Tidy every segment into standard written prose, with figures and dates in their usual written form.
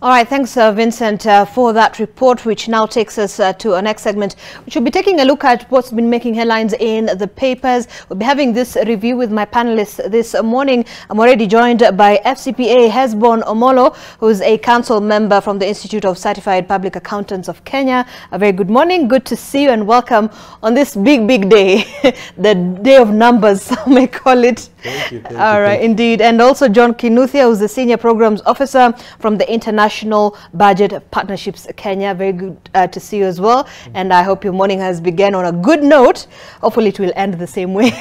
All right, thanks, Vincent, for that report, which now takes us to our next segment, which will be taking a look at what's been making headlines in the papers. We'll be having this review with my panelists this morning. I'm already joined by FCPA Hesbon Omolo, who is a council member from the Institute of Certified Public Accountants of Kenya. A very good morning. Good to see you and welcome on this big day, the day of numbers, some may call it. Thank you. All right, indeed. And also John Kinuthia, who's the Senior Programs Officer from the International Budget Partnerships Kenya. Very good to see you as well. And I hope your morning has begun on a good note. Hopefully it will end the same way.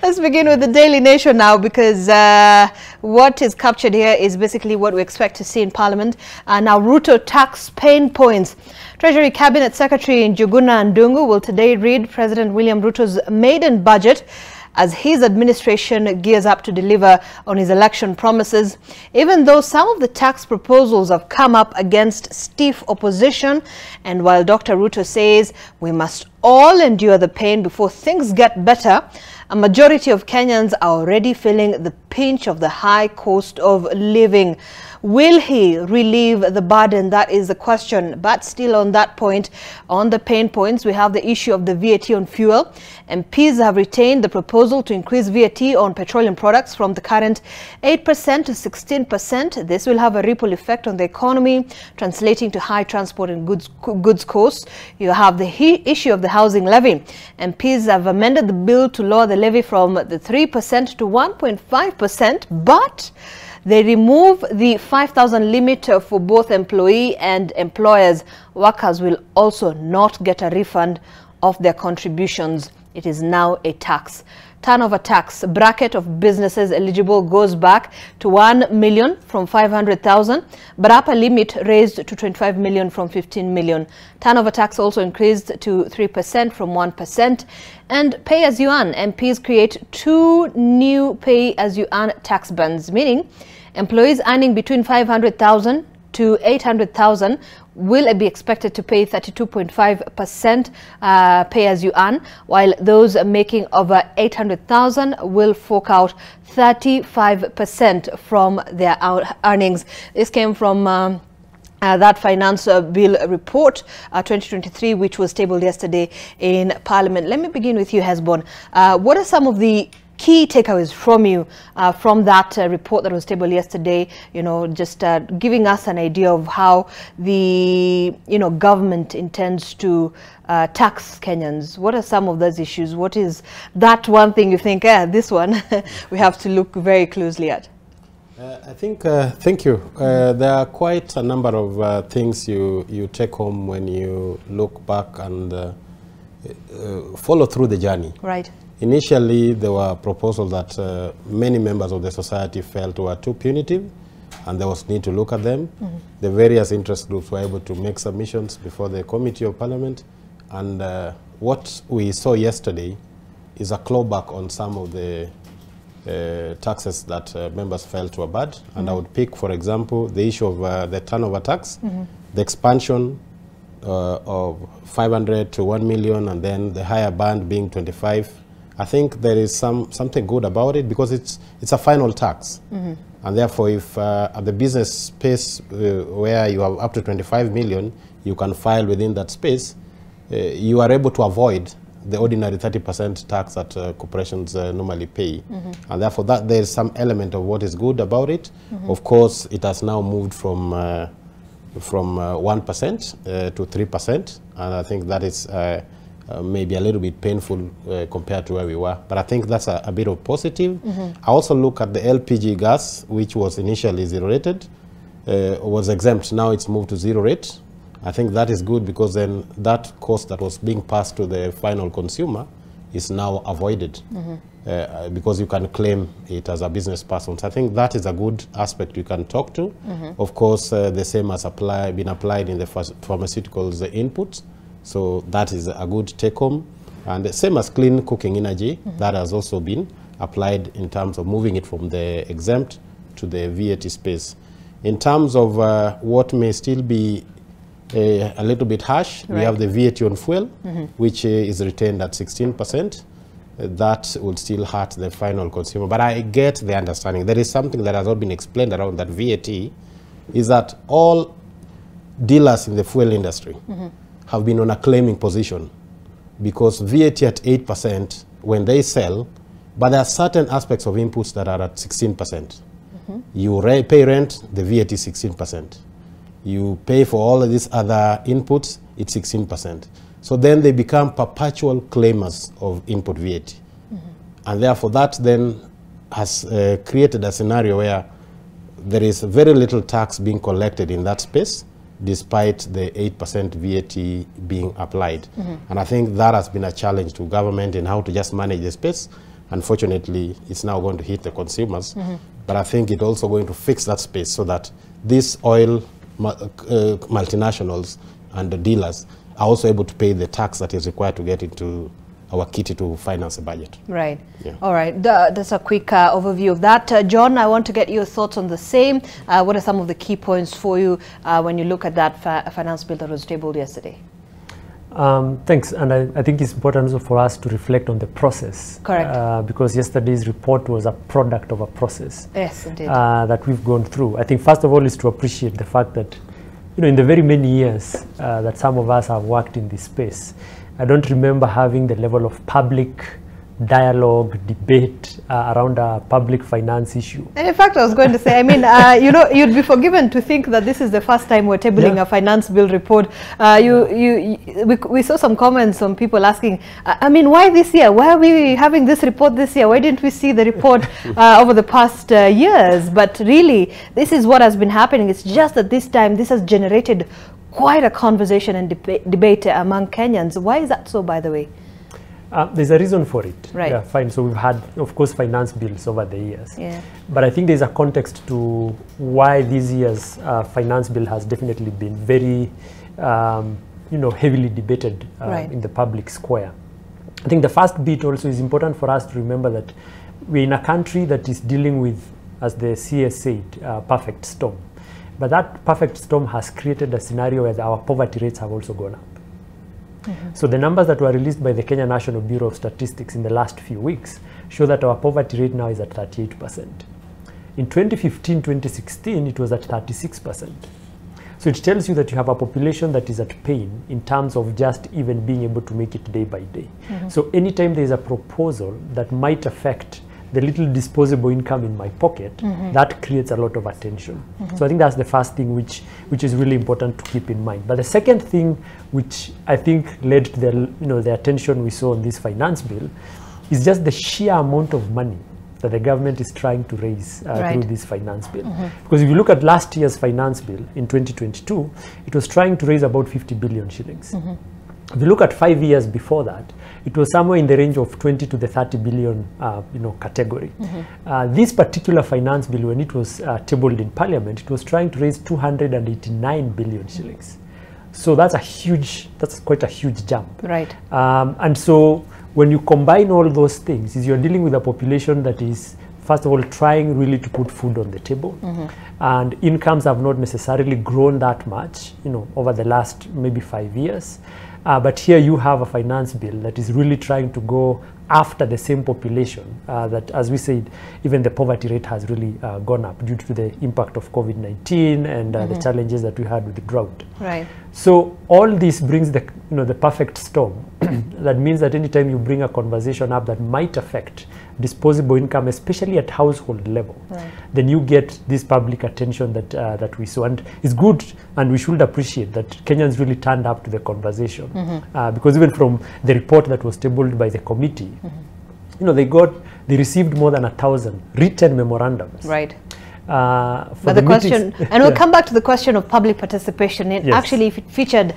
Let's begin with the Daily Nation now, because what is captured here is basically what we expect to see in Parliament. Now, Ruto tax pain points. Treasury Cabinet Secretary Njuguna Ndungu will today read President William Ruto's maiden budget as his administration gears up to deliver on his election promises. Even though some of the tax proposals have come up against stiff opposition, and while Dr. Ruto says we must all endure the pain before things get better, a majority of Kenyans are already feeling the pinch of the high cost of living. Will he relieve the burden? That is the question. But still on that point, on the pain points, we have the issue of the VAT on fuel. MPs have retained the proposal to increase VAT on petroleum products from the current 8% to 16%. This will have a ripple effect on the economy, translating to high transport and goods costs. You have the issue of the housing levy. MPs have amended the bill to lower the levy from the 3% to 1.5%, but they remove the 5,000 limit for both employee and employers. Workers will also not get a refund of their contributions. It is now a tax. Turnover tax bracket of businesses eligible goes back to 1 million from 500,000, but upper limit raised to 25 million from 15 million. Turnover tax also increased to 3% from 1%. And pay as you earn. MPs create 2 new pay as you earn tax bands, meaning employees earning between 500,000 to 800,000 will be expected to pay 32.5% pay as you earn, while those making over 800,000 will fork out 35% from their earnings. This came from that finance bill report 2023, which was tabled yesterday in Parliament. Let me begin with you, Hesbon. What are some of the key takeaways from you from that report that was tabled yesterday, just giving us an idea of how the government intends to tax Kenyans? What are some of those issues? What is that one thing you think, this one we have to look very closely at? I think, thank you. There are quite a number of things you take home when you look back and follow through the journey. Right. Initially, there were proposals that many members of the society felt were too punitive, and there was need to look at them. The various interest groups were able to make submissions before the Committee of Parliament, and what we saw yesterday is a clawback on some of the taxes that members felt were bad. And I would pick, for example, the issue of the turnover tax, the expansion of 500 to 1 million, and then the higher band being 25. I think there is something good about it, because it's a final tax. And therefore, if at the business space where you have up to 25 million, you can file within that space, you are able to avoid the ordinary 30% tax that corporations normally pay. And therefore, there is some element of what is good about it. Of course, it has now moved from 1% to 3%, and I think that is maybe a little bit painful compared to where we were. But I think that's a bit of positive. I also look at the LPG gas, which was initially zero rated, was exempt. Now it's moved to zero rate. I think that is good, because then that cost that was being passed to the final consumer is now avoided, because you can claim it as a business person. So I think that is a good aspect you can talk to. Of course, the same has been applied in the pharmaceuticals inputs. So that is a good take-home. And the same as clean cooking energy, that has also been applied in terms of moving it from the exempt to the VAT space. In terms of what may still be a little bit harsh, we have the VAT on fuel, which is retained at 16%. That will still hurt the final consumer. But I get the understanding. There is something that has not been explained around that VAT is that all dealers in the fuel industry have been on a claiming position, because VAT at 8% when they sell, but there are certain aspects of inputs that are at 16%. You pay rent, the VAT is 16%. You pay for all of these other inputs, it's 16%. So then they become perpetual claimers of input VAT. And therefore that then has created a scenario where there is very little tax being collected in that space, despite the 8% VAT being applied. And I think that has been a challenge to government in how to just manage the space. Unfortunately, it's now going to hit the consumers. But I think it's also going to fix that space so that these oil multinationals and the dealers are also able to pay the tax that is required to get into our kitty to finance the budget. Right. Yeah. All right. That's a quick overview of that. John, I want to get your thoughts on the same. What are some of the key points for you when you look at that finance bill that was tabled yesterday? Thanks, and I think it's important also for us to reflect on the process. Correct. Because yesterday's report was a product of a process. Yes, indeed. That we've gone through. I think first of all is to appreciate the fact that, in the very many years that some of us have worked in this space, I don't remember having the level of public dialogue, debate around a public finance issue. And in fact, I was going to say, I mean, you'd be forgiven to think that this is the first time we're tabling a finance bill report. We saw some comments from people asking, I mean, why this year? Why are we having this report this year? Why didn't we see the report over the past years? But really, this is what has been happening. It's just that this time, this has generated quite a conversation and debate among Kenyans. Why is that so, by the way? There's a reason for it. Right. Yeah, fine. So we've had, of course, finance bills over the years. Yeah. But I think there's a context to why this year's finance bill has definitely been very, heavily debated in the public square. I think the first bit also is important for us to remember that we're in a country that is dealing with, as the CS said, perfect storm. But that perfect storm has created a scenario where our poverty rates have also gone up. So the numbers that were released by the Kenya National Bureau of Statistics in the last few weeks show that our poverty rate now is at 38%. In 2015-2016, it was at 36%. So it tells you that you have a population that is at pain in terms of just even being able to make it day by day. So anytime there is a proposal that might affect the little disposable income in my pocket, that creates a lot of attention. So I think that's the first thing which is really important to keep in mind. But the second thing which I think led to the attention we saw on this finance bill is just the sheer amount of money that the government is trying to raise through this finance bill. Because if you look at last year's finance bill in 2022, it was trying to raise about 50 billion shillings. If you look at 5 years before that, it was somewhere in the range of 20 to the 30 billion, category. This particular finance bill, when it was tabled in Parliament, it was trying to raise 289 billion shillings. So that's quite a huge jump. Right. And so when you combine all those things, you're dealing with a population that is, first of all, trying really to put food on the table. And incomes have not necessarily grown that much, over the last maybe 5 years. But here you have a finance bill that is really trying to go after the same population that, as we said, even the poverty rate has really gone up due to the impact of COVID-19 and the challenges that we had with the drought. Right. So all this brings the perfect storm. That means that anytime you bring a conversation up that might affect disposable income, especially at household level, then you get this public attention that we saw. And it's good, and we should appreciate that Kenyans really turned up to the conversation. Because even from the report that was tabled by the committee, they received more than 1,000 written memorandums. Right. But the question, and we'll come back to the question of public participation. It actually featured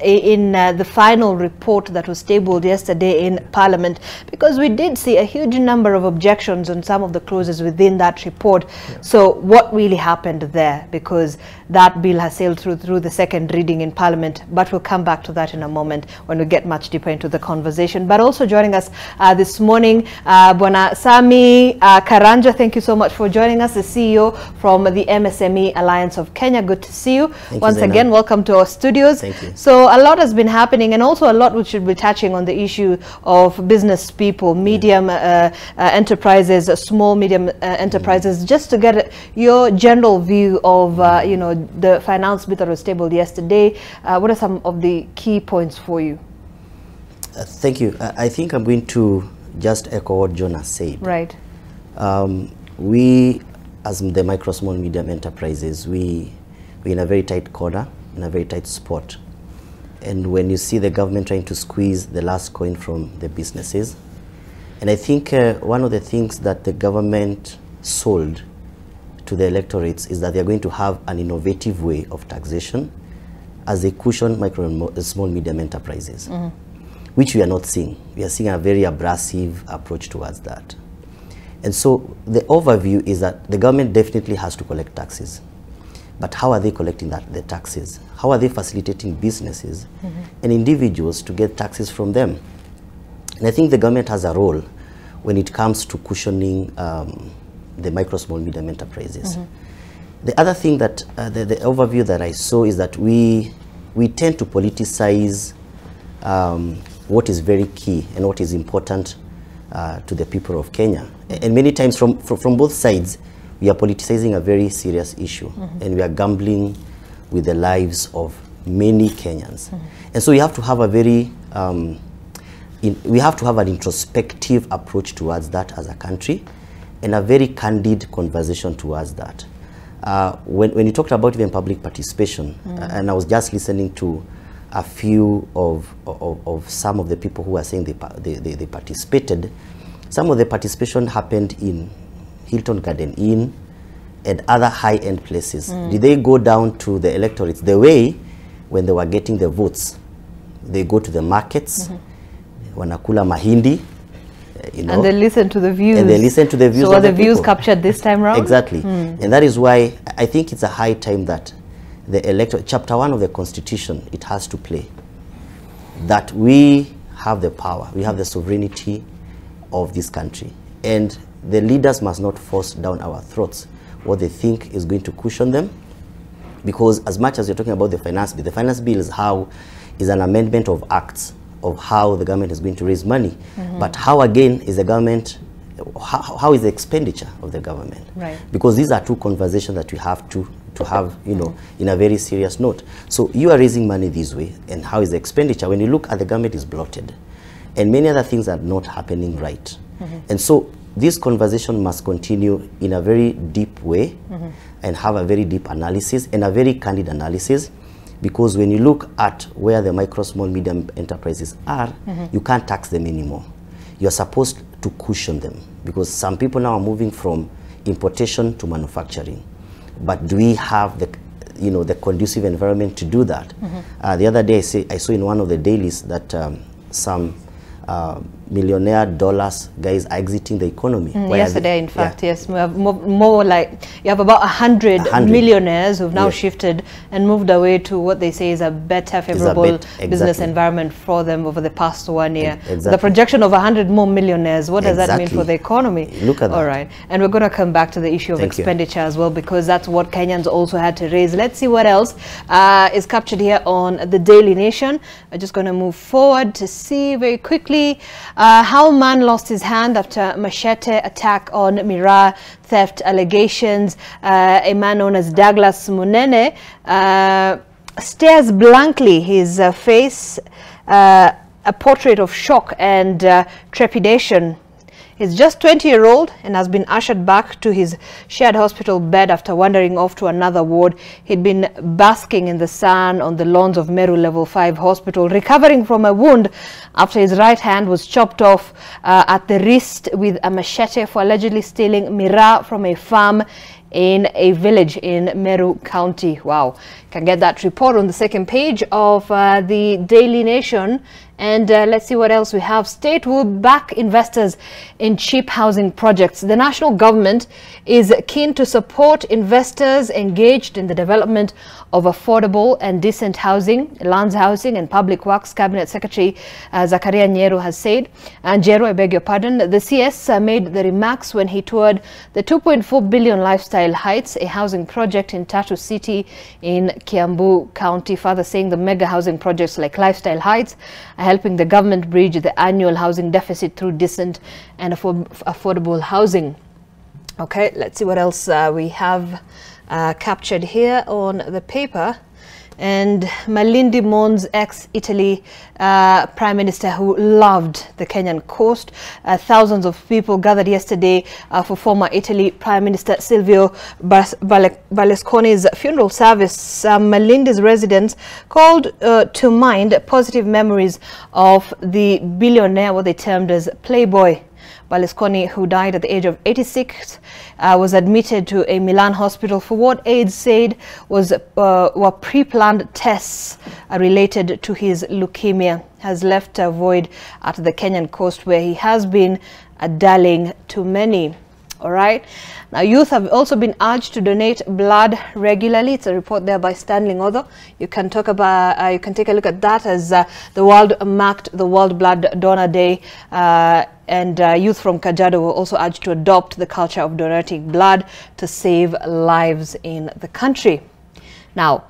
in the final report that was tabled yesterday in Parliament, because we did see a huge number of objections on some of the clauses within that report. So what really happened there? Because that bill has sailed through the second reading in Parliament, but we'll come back to that in a moment when we get much deeper into the conversation. But also joining us this morning, Bwana Sami Karanja, thank you so much for joining joining us, the CEO from the MSME Alliance of Kenya. Good to see you. Once again, welcome to our studios. Thank you. So a lot has been happening, and also a lot which should be touching on the issue of business people, medium enterprises, small, medium enterprises, just to get your general view of, you know, the finance bill that was tabled yesterday. What are some of the key points for you? Thank you. I think I'm going to just echo what Jonas said. Right. We, as the micro, small, medium enterprises, we're in a very tight corner, in a very tight spot. And when you see the government trying to squeeze the last coin from the businesses, and I think one of the things that the government sold to the electorates is that they're going to have an innovative way of taxation as a cushion micro and small, medium enterprises. Which we are not seeing. We are seeing a very abrasive approach towards that. And so the overview is that the government definitely has to collect taxes. But how are they collecting the taxes? How are they facilitating businesses and individuals to get taxes from them? And I think the government has a role when it comes to cushioning the micro, small, medium enterprises. The other thing that, the overview that I saw is that we tend to politicize what is very key and what is important to the people of Kenya. And many times from both sides, we are politicizing a very serious issue, and we are gambling with the lives of many Kenyans. And so we have to have a very, we have to have an introspective approach towards that as a country, and a very candid conversation towards that. When you talked about even public participation, and I was just listening to a few of some of the people who are saying they participated. Some of the participation happened in Hilton Garden Inn and other high-end places. Did they go down to the electorates the way when they were getting the votes? They go to the markets, wanakula mahindi, you know, and they listen to the views. And they listen to the views. So are the views captured this time around? Exactly. And that is why I think it's a high time that the chapter 1 of the Constitution, it has to play that we have the power, we have the sovereignty of this country, and the leaders must not force down our throats what they think is going to cushion them, because as much as you're talking about the finance bill is an amendment of acts of how the government is going to raise money, but how again is the government, how is the expenditure of the government? Right. Because these are two conversations that we have to have, you know, in a very serious note. So you are raising money this way, and how is the expenditure? When you look at the government is bloated, and many other things are not happening right. And so this conversation must continue in a very deep way, and have a very deep analysis and a very candid analysis, because when you look at where the micro, small, medium enterprises are, you can't tax them anymore. You're supposed to cushion them, because some people now are moving from importation to manufacturing. But do we have the, you know, the conducive environment to do that? The other day I saw in one of the dailies that some millionaire dollars guys are exiting the economy. Yesterday, in fact, yes, we have more like, you have about 100 millionaires who've now shifted and moved away to what they say is a better, favorable business environment for them over the past 1 year. The projection of 100 more millionaires, what does that mean for the economy? Look at that. All right, and we're going to come back to the issue of expenditure as well, because that's what Kenyans also had to raise. Let's see what else is captured here on the Daily Nation. I'm just going to move forward to see very quickly how a man lost his hand after machete attack on Miraa theft allegations. A man known as Douglas Munene stares blankly, his face a portrait of shock and trepidation. He's just 20-year-old and has been ushered back to his shared hospital bed after wandering off to another ward. He'd been basking in the sun on the lawns of Meru Level 5 Hospital, recovering from a wound after his right hand was chopped off at the wrist with a machete for allegedly stealing miraa from a farm in a village in Meru County. Wow. You can get that report on the second page of the Daily Nation. And let's see what else we have. State will back investors in cheap housing projects. The national government is keen to support investors engaged in the development of affordable and decent housing. Lands Housing and Public Works Cabinet Secretary Zakaria Nyeru has said, and Njeru, I beg your pardon, the CS made the remarks when he toured the 2.4 billion Lifestyle Heights, a housing project in Tatu City in Kiambu County, further saying the mega housing projects like Lifestyle Heights are helping the government bridge the annual housing deficit through decent and affordable housing. Okay, let's see what else we have captured here on the paper. And Malindi mourns ex-Italy Prime Minister who loved the Kenyan coast. Thousands of people gathered yesterday for former Italy Prime Minister Silvio Berlusconi's funeral service. Malindi's residents called to mind positive memories of the billionaire, what they termed as Playboy. Berlusconi, who died at the age of 86, was admitted to a Milan hospital for what aides said were pre-planned tests related to his leukemia. Has left a void at the Kenyan coast where he has been a darling to many. All right. Now, youth have also been urged to donate blood regularly. It's a report there by Stanley Ngotho. You can talk about, you can take a look at that as the world marked the World Blood Donor Day. And youth from Kajiado were also urged to adopt the culture of donating blood to save lives in the country. Now,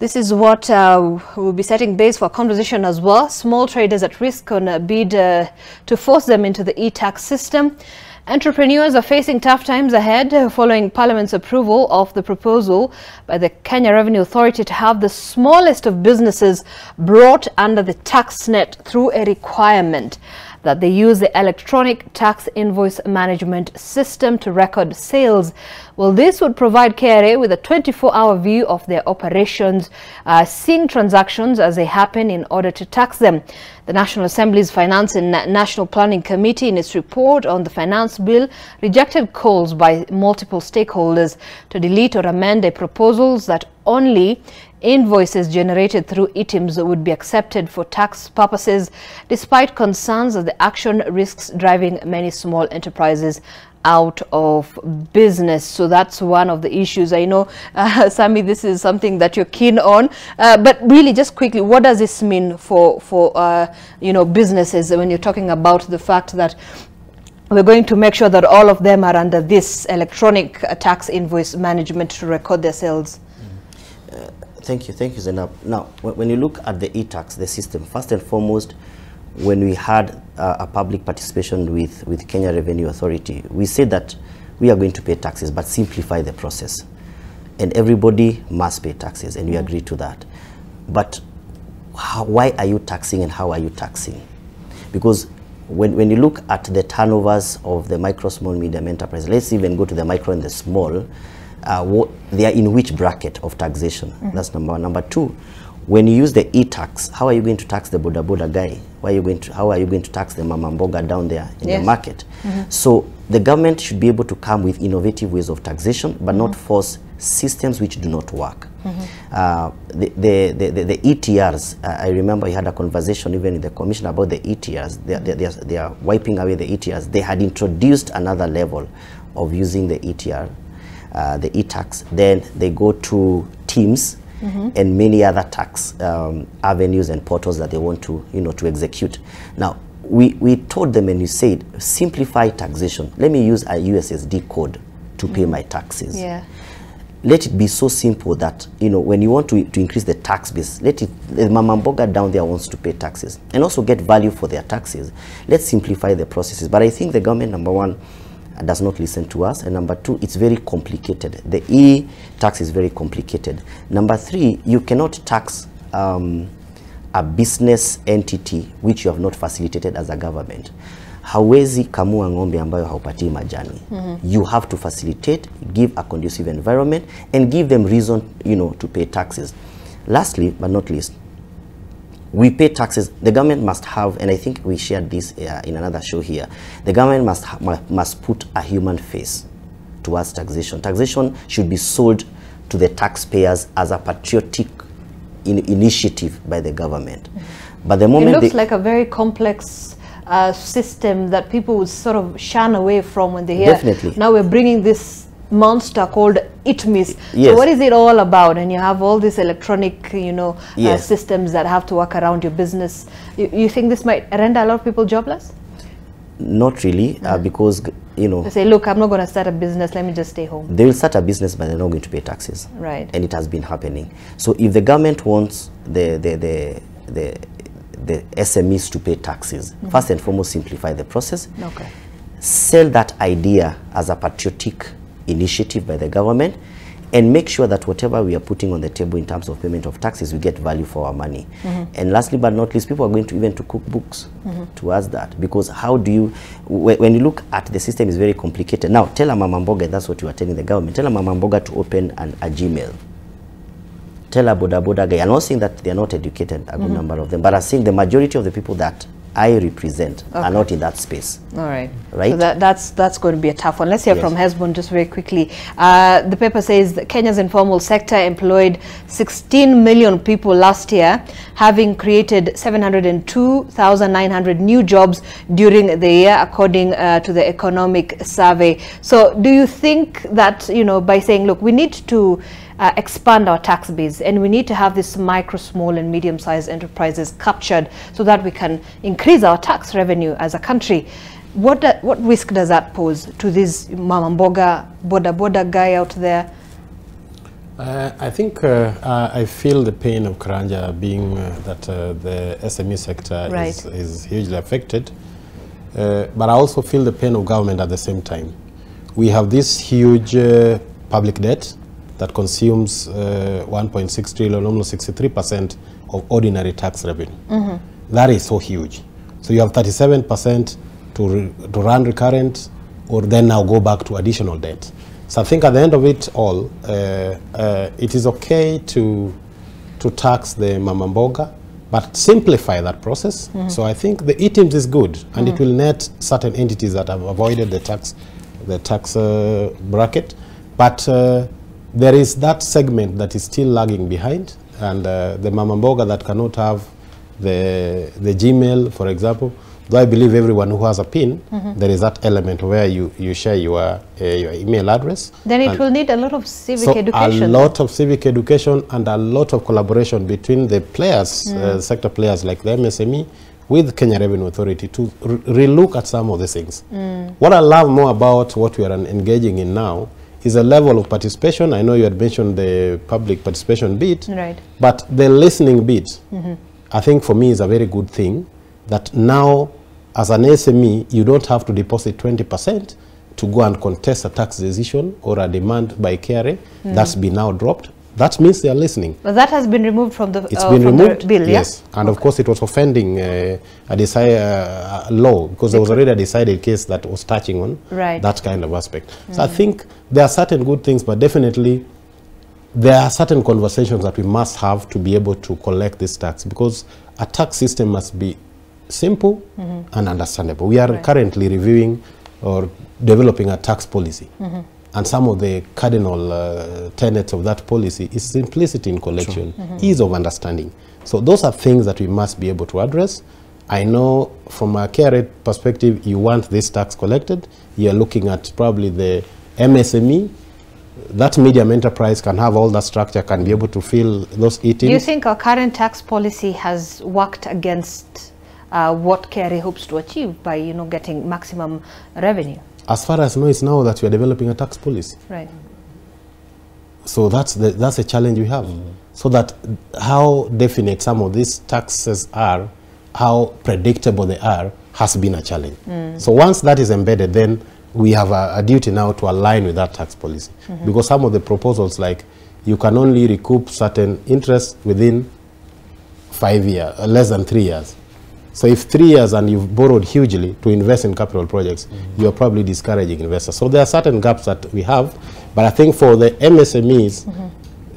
this is what we'll be setting base for conversation as well. Small traders at risk on a bid to force them into the e-tax system. Entrepreneurs are facing tough times ahead following Parliament's approval of the proposal by the Kenya Revenue Authority to have the smallest of businesses brought under the tax net through a requirement that they use the electronic tax invoice management system to record sales. Well, this would provide KRA with a 24-hour view of their operations, seeing transactions as they happen in order to tax them. The National Assembly's Finance and National Planning Committee, in its report on the finance bill, rejected calls by multiple stakeholders to delete or amend the proposals that only invoices generated through ETIMS would be accepted for tax purposes, despite concerns that the action risks driving many small enterprises out of business. So that's one of the issues. I know, Sammy, this is something that you're keen on, but really just quickly, what does this mean for you know, businesses when you're talking about the fact that we're going to make sure that all of them are under this electronic tax invoice management to record their sales? Thank you, Zainab. Now, when you look at the e-tax, the system, first and foremost, when we had a public participation with Kenya Revenue Authority, we said that we are going to pay taxes, but simplify the process. And everybody must pay taxes, and we agree to that. But why are you taxing and how are you taxing? Because when you look at the turnovers of the micro, small, medium enterprise, let's even go to the micro and the small, they are in which bracket of taxation? That's number one. Number two, when you use the e-tax, how are you going to tax the boda guy? How are you going to tax the mama mboga down there in the market? So the government should be able to come with innovative ways of taxation, but not force systems which do not work. The ETRs, I remember I had a conversation even in the commission about the ETRs. They are wiping away the ETRs. They had introduced another level of using the ETR, the e-tax. Then they go to teams and many other tax avenues and portals that they want to, to execute. Now, we told them, and you said, simplify taxation. Let me use a USSD code to pay my taxes. Yeah. Let it be so simple that, when you want to increase the tax base, the mama mboga down there wants to pay taxes and also get value for their taxes. Let's simplify the processes. But I think the government, number one, does not listen to us, and number two, it's very complicated. The e-tax is very complicated. Number three, you cannot tax a business entity which you have not facilitated as a government. Hawezi kamua ng'ombe ambayo haupatii majani. You have to facilitate, give a conducive environment, and give them reason, to pay taxes. Lastly, but not least, we pay taxes. The government must have, and I think we shared this in another show here, the government must put a human face towards taxation. Taxation should be sold to the taxpayers as a patriotic initiative by the government. But the moment it looks like a very complex system that people would sort of shun away from when they hear. Definitely. Now we're bringing this monster called ITMIS. Yes. So what is it all about? And you have all these electronic, you know, Yes. systems that have to work around your business. You think this might render a lot of people jobless? Not really, because, you know, They say, look, I'm not going to start a business, let me just stay home. they will start a business, but they're not going to pay taxes. Right. And it has been happening. So if the government wants the SMEs to pay taxes, first and foremost, simplify the process. Okay. Sell that idea as a patriotic initiative by the government, and make sure that whatever we are putting on the table in terms of payment of taxes, we get value for our money. And lastly but not least, people are going to even to cook books towards that, because how do you, when you look at the system, is very complicated. Now tell a mama mboga, that's what you are telling the government, tell a mama mboga to open a Gmail. Tell a boda boda guy. I'm not saying that they are not educated, a good number of them, but I'm saying the majority of the people that I represent are not in that space. All right. Right. So that's going to be a tough one. Let's hear Yes. from Hesbon just very quickly. The paper says that Kenya's informal sector employed 16 million people last year, having created 702,900 new jobs during the year, according to the economic survey. So do you think that, you know, by saying, look, we need to expand our tax base, and we need to have this micro, small and medium-sized enterprises captured so that we can increase our tax revenue as a country, what risk does that pose to this mama mboga, boda boda guy out there? I think I feel the pain of Karanja, being that the SME sector is hugely affected, but I also feel the pain of government at the same time. We have this huge public debt that consumes 1.6 trillion, almost 63% of ordinary tax revenue. That is so huge. So you have 37% to run recurrent, or then now go back to additional debt. So I think at the end of it all, it is okay to tax the mama mboga, but simplify that process. So I think the ITMS is good, and it will net certain entities that have avoided the tax bracket, but there is that segment that is still lagging behind, and the mama mboga that cannot have the Gmail, for example. Though I believe everyone who has a PIN, there is that element where you share your email address. Then it will need a lot of civic education. A lot of civic education and a lot of collaboration between the players, sector players like the MSME, with Kenya Revenue Authority to relook at some of the things. What I love more about what we are engaging in now is a level of participation. I know you had mentioned the public participation bit, but the listening bit, I think for me is a very good thing, that now as an SME, you don't have to deposit 20% to go and contest a tax decision or a demand by KRA. That's been now dropped. That means they are listening. But that has been removed from the, it's been removed, the bill, yes. And of course it was offending a law, because there was already a decided case that was touching on that kind of aspect. So I think there are certain good things, but definitely there are certain conversations that we must have to be able to collect this tax, because a tax system must be simple and understandable. We are currently reviewing or developing a tax policy. And some of the cardinal tenets of that policy is simplicity in collection, ease of understanding. So those are things that we must be able to address. I know from a KRA perspective, you want this tax collected. You're looking at probably the MSME. That medium enterprise can have all that structure, can be able to fill those ITMs. Do you think our current tax policy has worked against what KRA hopes to achieve by, you know, getting maximum revenue? As far as I know, it's now that we are developing a tax policy. So that's a challenge we have. So that how definite some of these taxes are, how predictable they are, has been a challenge. So once that is embedded, then we have a duty now to align with that tax policy. Because some of the proposals, like you can only recoup certain interest within 5 years, less than 3 years. So if 3 years and you've borrowed hugely to invest in capital projects, you're probably discouraging investors. So there are certain gaps that we have, but I think for the MSMEs,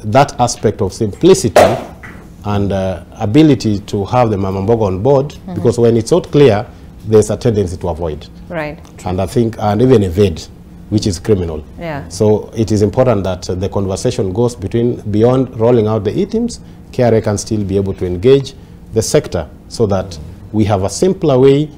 that aspect of simplicity and ability to have the mama mboga on board, because when it's not clear, there's a tendency to avoid. And I think, and even evade, which is criminal. So it is important that the conversation goes beyond rolling out the ITMs. KRA can still be able to engage the sector so that we have a simpler way,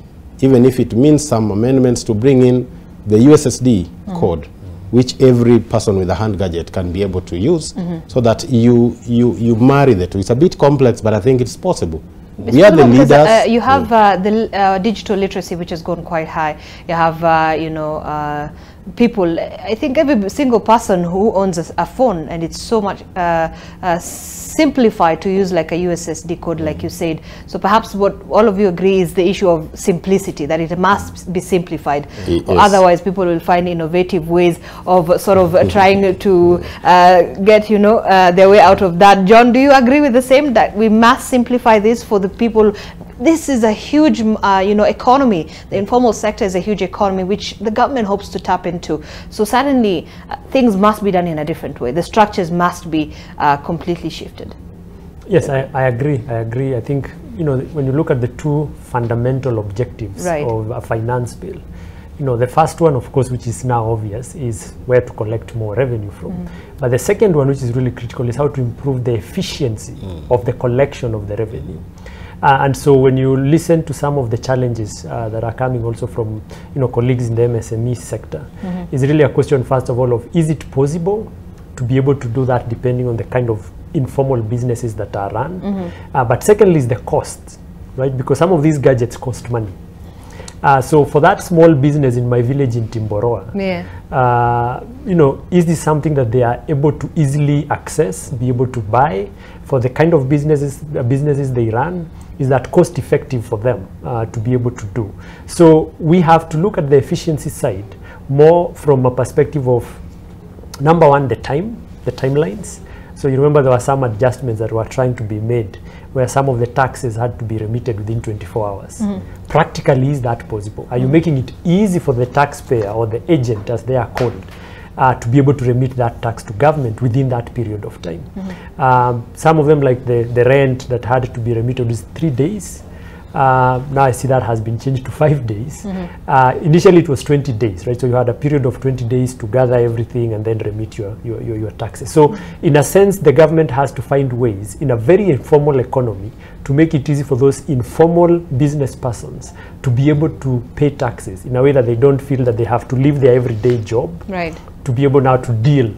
even if it means some amendments to bring in the USSD code, which every person with a hand gadget can be able to use, so that you marry the two. It's a bit complex, but I think it's possible. We are the leaders. You have the digital literacy, which has gone quite high. You have, you know, people, I think every single person who owns a phone, and it's so much simplified to use like a USSD code, like you said. So perhaps what all of you agree is the issue of simplicity, that it must be simplified. Yes. Otherwise, people will find innovative ways of sort of trying to get, you know, their way out of that. John, do you agree with the same, that we must simplify this for the people? This is a huge, you know, economy. The informal sector is a huge economy, which the government hopes to tap into. So suddenly, things must be done in a different way. The structures must be completely shifted. Yes, I agree. I agree. I think, you know, when you look at the two fundamental objectives of a finance bill, you know, the first one, of course, which is now obvious, is where to collect more revenue from. But the second one, which is really critical, is how to improve the efficiency of the collection of the revenue. And so when you listen to some of the challenges that are coming also from, you know, colleagues in the MSME sector, it's really a question, first of all, of is it possible to be able to do that depending on the kind of informal businesses that are run? But secondly is the cost, right? Because some of these gadgets cost money. So for that small business in my village in Timboroa, you know, is this something that they are able to easily access, be able to buy? For the kind of businesses they run, is that cost effective for them to be able to do? So we have to look at the efficiency side more from a perspective of, number one, the timelines. So you remember there were some adjustments that were trying to be made where some of the taxes had to be remitted within 24 hours. Practically, is that possible? Are you making it easy for the taxpayer or the agent, as they are called, to be able to remit that tax to government within that period of time? Some of them, like the rent that had to be remitted, is 3 days. Now I see that has been changed to 5 days. Initially it was 20 days, right? So you had a period of 20 days to gather everything and then remit your taxes. So in a sense, the government has to find ways in a very informal economy to make it easy for those informal business persons to be able to pay taxes in a way that they don't feel that they have to leave their everyday job to be able now to deal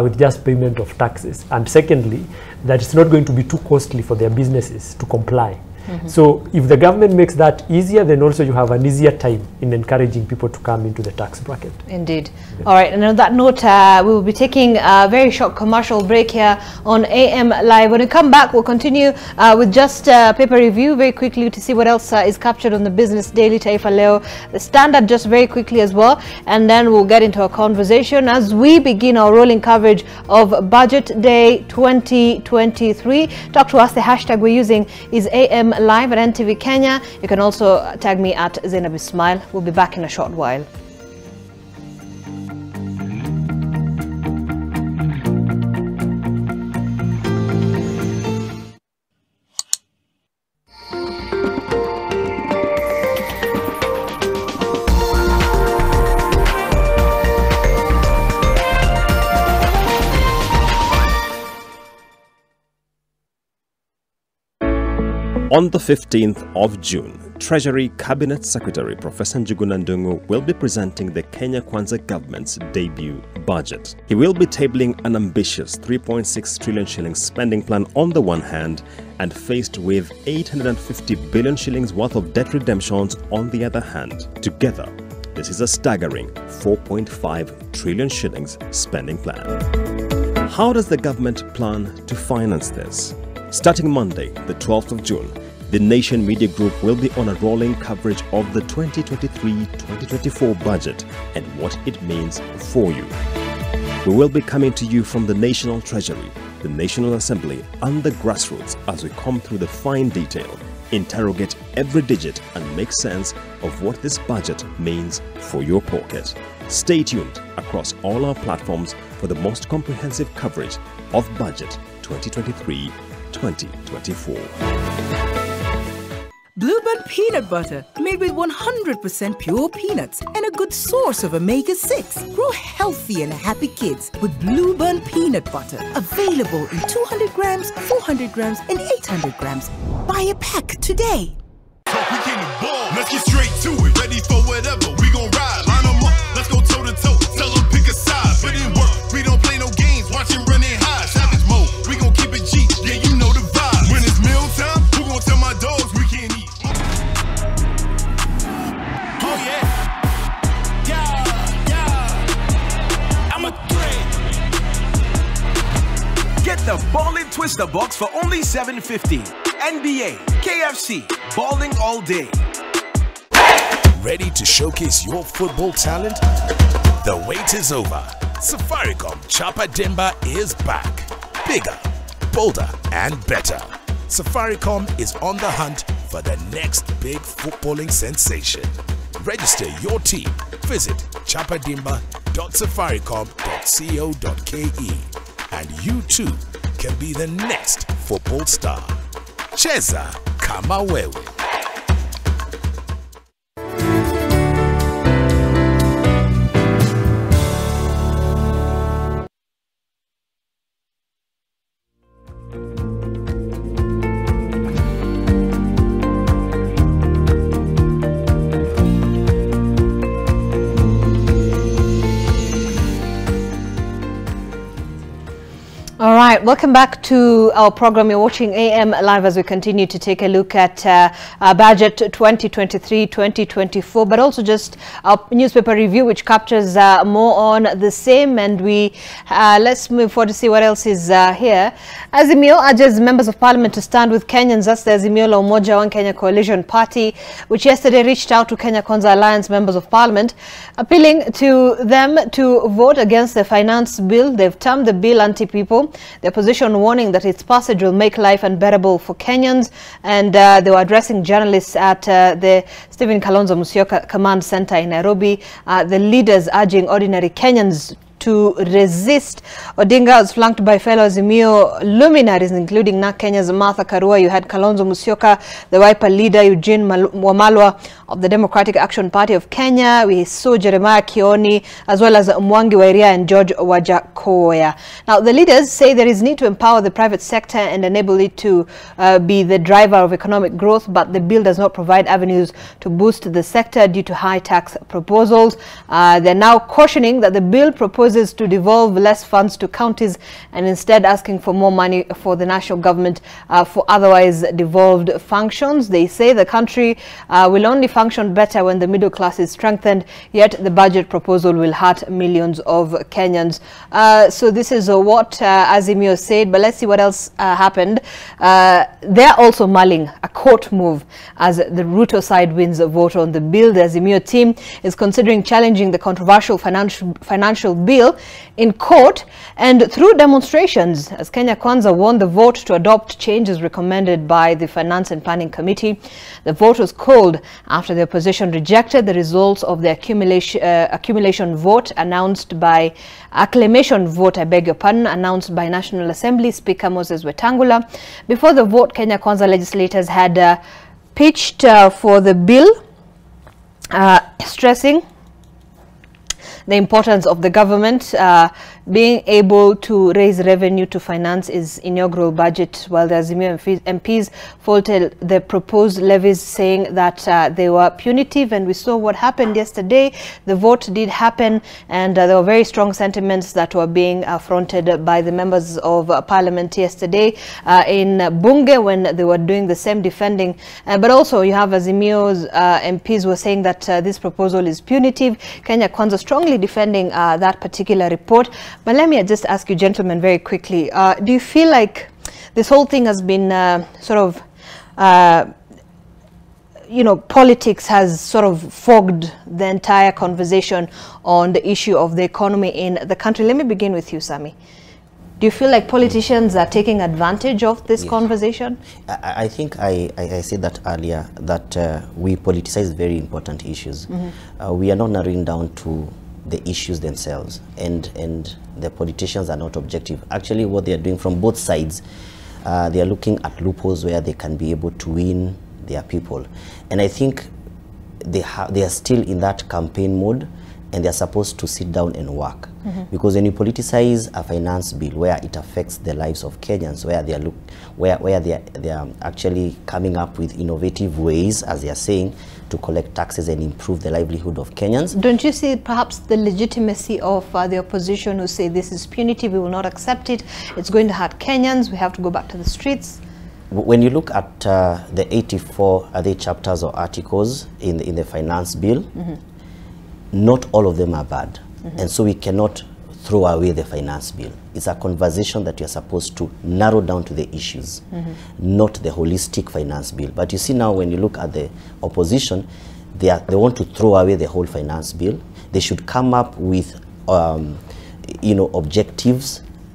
with just payment of taxes. And secondly, that it's not going to be too costly for their businesses to comply. So if the government makes that easier, then also you have an easier time in encouraging people to come into the tax bracket. Indeed. All right, and on that note, we will be taking a very short commercial break here on AM Live. When we come back, we'll continue with just paper review very quickly to see what else is captured on the Business Daily, Taifa Leo, the Standard, just very quickly as well. And then we'll get into a conversation as we begin our rolling coverage of Budget Day 2023. Talk to us. The hashtag we're using is AM Live at NTV Kenya. You can also tag me at Zainab Ismail. We'll be back in a short while. On the 15th of June, Treasury Cabinet Secretary Professor Njuguna Ndung'u will be presenting the Kenya Kwanza government's debut budget. He will be tabling an ambitious 3.6 trillion shillings spending plan on the one hand, and faced with 850 billion shillings worth of debt redemptions on the other hand. Together, this is a staggering 4.5 trillion shillings spending plan. How does the government plan to finance this? Starting Monday, the 12th of June, the Nation Media Group will be on a rolling coverage of the 2023-2024 budget and what it means for you. We will be coming to you from the National Treasury, the National Assembly and the grassroots as we comb through the fine detail, interrogate every digit and make sense of what this budget means for your pocket. Stay tuned across all our platforms for the most comprehensive coverage of Budget 2023-2024. Blueband peanut butter, made with 100% pure peanuts and a good source of omega-6. Grow healthy and happy kids with Blueband peanut butter. Available in 200 grams, 400 grams, and 800 grams. Buy a pack today. Talk, we came to ball. Let's get straight to it. Ready for whatever. We gon' ride. Line them up. Let's go toe to toe. Tell them pick a side. Put in work. We don't play no games. Watch him running high. Savage mode. We gon' keep it G. Yeah, you know the vibe. When it's meal time, who gon' tell my dogs we can't eat? Oh yeah. Yeah. I'm a threat. Get the Ballin' Twister box for only $7.50. NBA, KFC, balling all day. Ready to showcase your football talent? The wait is over. Safaricom Chapa Dimba is back. Bigger, bolder, and better. Safaricom is on the hunt for the next big footballing sensation. Register your team. Visit chapadimba.safaricom.co.ke and you too can be the next football star. Cheza kama wewe. All right, welcome back to our program. You're watching AM Live as we continue to take a look at budget 2023-2024, but also just our newspaper review, which captures more on the same. And we let's move forward to see what else is here. Azimio urges members of parliament to stand with Kenyans. That's the Azimio La Umoja One Kenya Coalition Party, which yesterday reached out to Kenya Kwanza Alliance members of parliament, appealing to them to vote against the finance bill. They've termed the bill anti-people. The opposition warning that its passage will make life unbearable for Kenyans, and they were addressing journalists at the Stephen Kalonzo Musyoka Command Center in Nairobi. The leaders urging ordinary Kenyans to resist. Odinga was flanked by fellow Azimio luminaries, including NARC Kenya's Martha Karua. You had Kalonzo Musyoka, the Wiper leader Eugene Wamalwa of the Democratic Action Party of Kenya. We saw Jeremiah Kioni, as well as Mwangi Wairia and George Wajakoya. Now, the leaders say there is need to empower the private sector and enable it to be the driver of economic growth, but the bill does not provide avenues to boost the sector due to high tax proposals. They're now cautioning that the bill proposes to devolve less funds to counties and instead asking for more money for the national government for otherwise devolved functions. They say the country will only function better when the middle class is strengthened, yet the budget proposal will hurt millions of Kenyans. So this is what Azimio said, but let's see what else happened. They're also mulling a court move as the Ruto side wins a vote on the bill. The Azimio team is considering challenging the controversial financial bill in court and through demonstrations, as Kenya Kwanza won the vote to adopt changes recommended by the Finance and Planning Committee. The vote was called after the opposition rejected the results of the accumulation vote announced by acclamation vote, announced by National Assembly Speaker Moses Wetangula. Before the vote, Kenya Kwanza legislators had pitched for the bill, stressing the importance of the government being able to raise revenue to finance its inaugural budget, while the Azimio MPs faulted the proposed levies, saying that they were punitive. And we saw what happened yesterday. The vote did happen, and there were very strong sentiments that were being fronted by the members of parliament yesterday in Bunge when they were doing the same defending. But also you have Azimio's MPs were saying that this proposal is punitive. Kenya Kwanza strongly defending that particular report. But let me just ask you, gentlemen, very quickly, do you feel like this whole thing has been politics has sort of fogged the entire conversation on the issue of the economy in the country? Let me begin with you, Sami. Do you feel like politicians are taking advantage of this conversation? I think I said that earlier, that we politicize very important issues. We are not narrowing down to the issues themselves, and the politicians are not objective. Actually, what they are doing from both sides, they are looking at loopholes where they can be able to win their people. And I think they are still in that campaign mode, and they're supposed to sit down and work. Because when you politicize a finance bill where it affects the lives of Kenyans, where they are actually coming up with innovative ways, as they are saying, to collect taxes and improve the livelihood of Kenyans. Don't you see perhaps the legitimacy of the opposition who say this is punitive, we will not accept it, it's going to hurt Kenyans, we have to go back to the streets? When you look at the 84 other chapters or articles in the finance bill, not all of them are bad. And so we cannot throw away the finance bill. It's a conversation that you're supposed to narrow down to the issues, not the holistic finance bill. But you see now, when you look at the opposition, they want to throw away the whole finance bill. They should come up with objectives,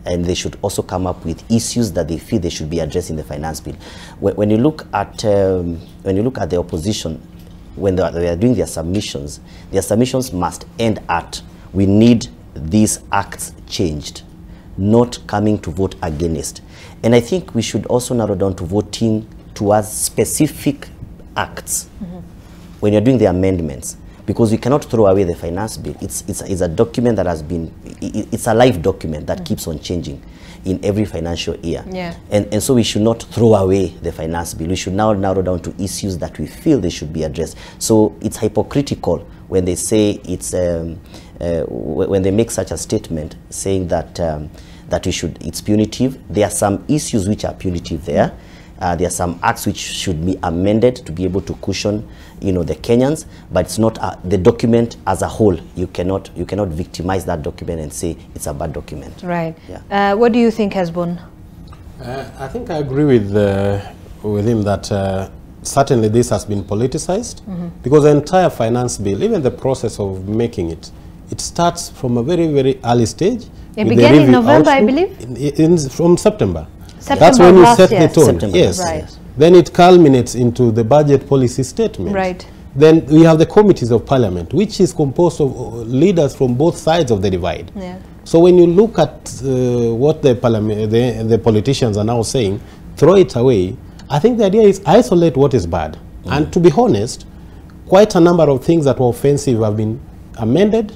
and they should also come up with issues that they feel they should be addressed in the finance bill. When you look at the opposition, when they are doing their submissions must end at, we need these acts changed, not coming to vote against. And I think we should also narrow down to voting towards specific acts when you're doing the amendments, because we cannot throw away the finance bill. It's a document that has been, it's a live document that keeps on changing in every financial year. And so we should not throw away the finance bill. We should now narrow down to issues that we feel they should be addressed. So it's hypocritical when they say it's when they make such a statement saying that it's punitive. There are some issues which are punitive there. There are some acts which should be amended to be able to cushion, the Kenyans, but it's not the document as a whole. You cannot victimize that document and say it's a bad document. Right. Yeah. What do you think, Hesbon? I think I agree with him that certainly this has been politicized, because the entire finance bill, even the process of making it, it starts from a very, very early stage. It began in November, I believe? From September. That's when you set the tone. September. Yes. Right. Then it culminates into the budget policy statement. Right. Then we have the committees of parliament, which is composed of leaders from both sides of the divide. Yeah. So when you look at what the politicians are now saying, throw it away, I think the idea is isolate what is bad. And to be honest, quite a number of things that were offensive have been amended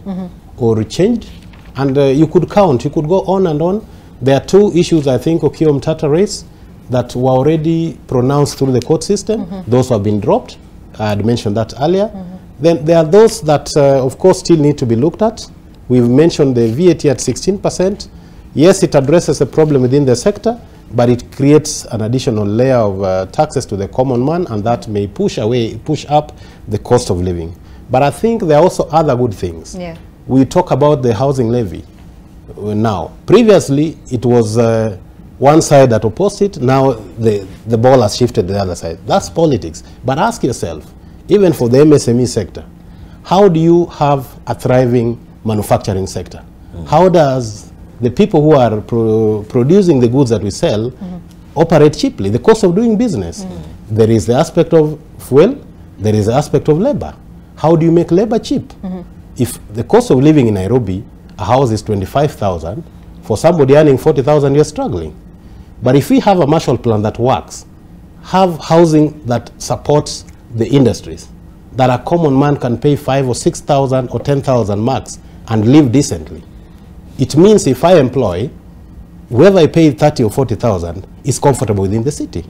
or changed. And you could count, you could go on and on. There are two issues, I think, Okiya Mtata raised that were already pronounced through the court system. Those have been dropped. I had mentioned that earlier. Then there are those that, of course, still need to be looked at. We've mentioned the VAT at 16%. Yes, it addresses a problem within the sector, but it creates an additional layer of taxes to the common man, and that may push up the cost of living. But I think there are also other good things. Yeah. We talk about the housing levy now. Previously, it was one side that opposed it. Now the ball has shifted to the other side. That's politics. But ask yourself, even for the MSME sector, how do you have a thriving manufacturing sector? How does the people who are producing the goods that we sell operate cheaply? The cost of doing business. There is the aspect of fuel. There is the aspect of labor. How do you make labor cheap? If the cost of living in Nairobi, a house is 25,000, for somebody earning 40,000, you're struggling. But if we have a Marshall Plan that works, have housing that supports the industries, that a common man can pay 5,000 or 6,000 or 10,000 max and live decently. It means if I employ, whoever I pay 30 or 40,000 is comfortable within the city.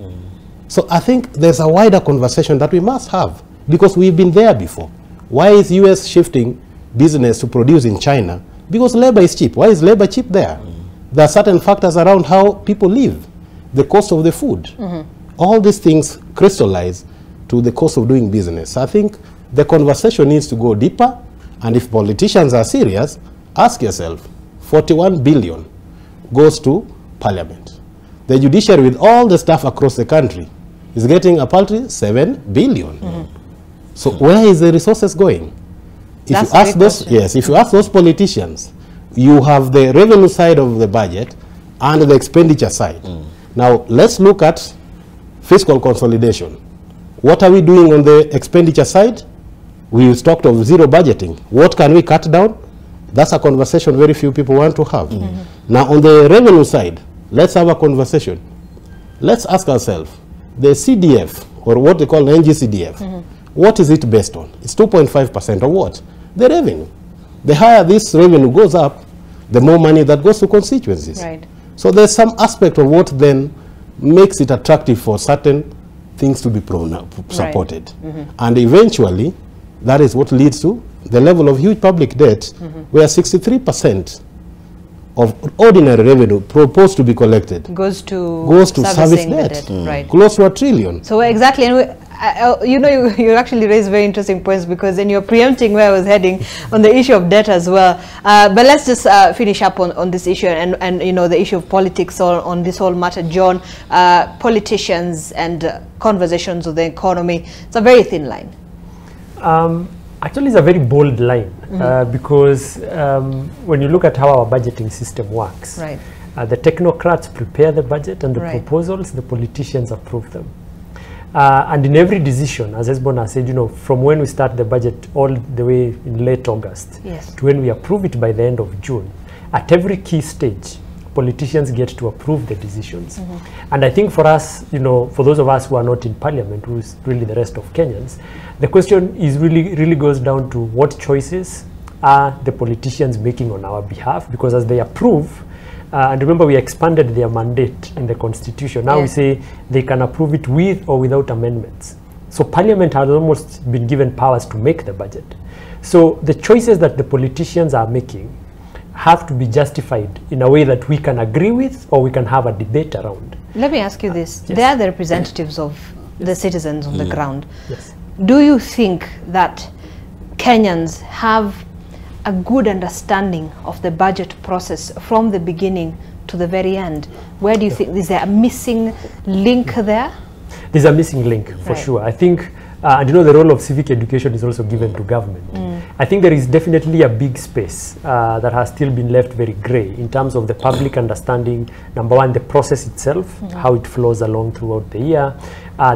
So I think there's a wider conversation that we must have, because we've been there before. Why is US shifting business to produce in China? Because labor is cheap. Why is labor cheap there? There are certain factors around how people live, the cost of the food. All these things crystallize to the cost of doing business. I think the conversation needs to go deeper, and if politicians are serious, ask yourself, 41 billion goes to parliament. The judiciary, with all the staff across the country, is getting a paltry 7 billion. So where is the resources going? If you ask those, if you ask those politicians, you have the revenue side of the budget and the expenditure side. Now let's look at fiscal consolidation. What are we doing on the expenditure side? We talked of zero budgeting. What can we cut down? That's a conversation very few people want to have. Now on the revenue side, let's have a conversation. Let's ask ourselves, the CDF or what they call NGCDF, what is it based on? It's 2.5% of what? The revenue. The higher this revenue goes up, the more money that goes to constituencies. Right. So there's some aspect of what then makes it attractive for certain things to be supported. And eventually, that is what leads to the level of huge public debt, where 63% of ordinary revenue proposed to be collected goes to service debt, right? Close to $1 trillion. So exactly, and you know, you actually raise very interesting points, because then you're preempting where I was heading on the issue of debt as well. But let's just finish up on this issue, and you know, the issue of politics on this whole matter, John. Politicians and conversations of the economy, it's a very thin line. Actually, it's a very bold line, because when you look at how our budgeting system works, right, the technocrats prepare the budget and the proposals, the politicians approve them. And in every decision, as Esbona said, you know, from when we start the budget all the way in late August to when we approve it by the end of June, at every key stage, politicians get to approve the decisions. And I think for us, you know, for those of us who are not in parliament, who is really the rest of Kenyans, the question is really goes down to what choices are the politicians making on our behalf, because as they approve, and remember, we expanded their mandate in the constitution. Now we say they can approve it with or without amendments. So parliament has almost been given powers to make the budget. So the choices that the politicians are making have to be justified in a way that we can agree with or we can have a debate around. Let me ask you this. They are the representatives of the citizens on the ground. Yes. Do you think that Kenyans have a good understanding of the budget process from the beginning to the very end? Where do you think, is there a missing link there? There's a missing link, for sure. I think, and you know, the role of civic education is also given to government. I think there is definitely a big space that has still been left very grey in terms of the public understanding, number one, the process itself, how it flows along throughout the year,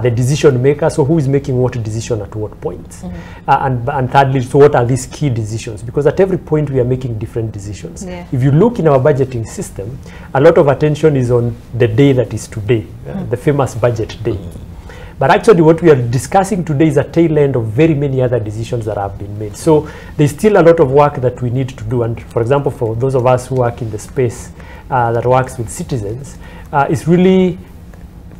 the decision maker, so who is making what decision at what point, and thirdly, so what are these key decisions, because at every point we are making different decisions. If you look in our budgeting system, a lot of attention is on the day that is today, the famous budget day. But actually what we are discussing today is a tail end of very many other decisions that have been made. So there's still a lot of work that we need to do. And for example, for those of us who work in the space that works with citizens, is really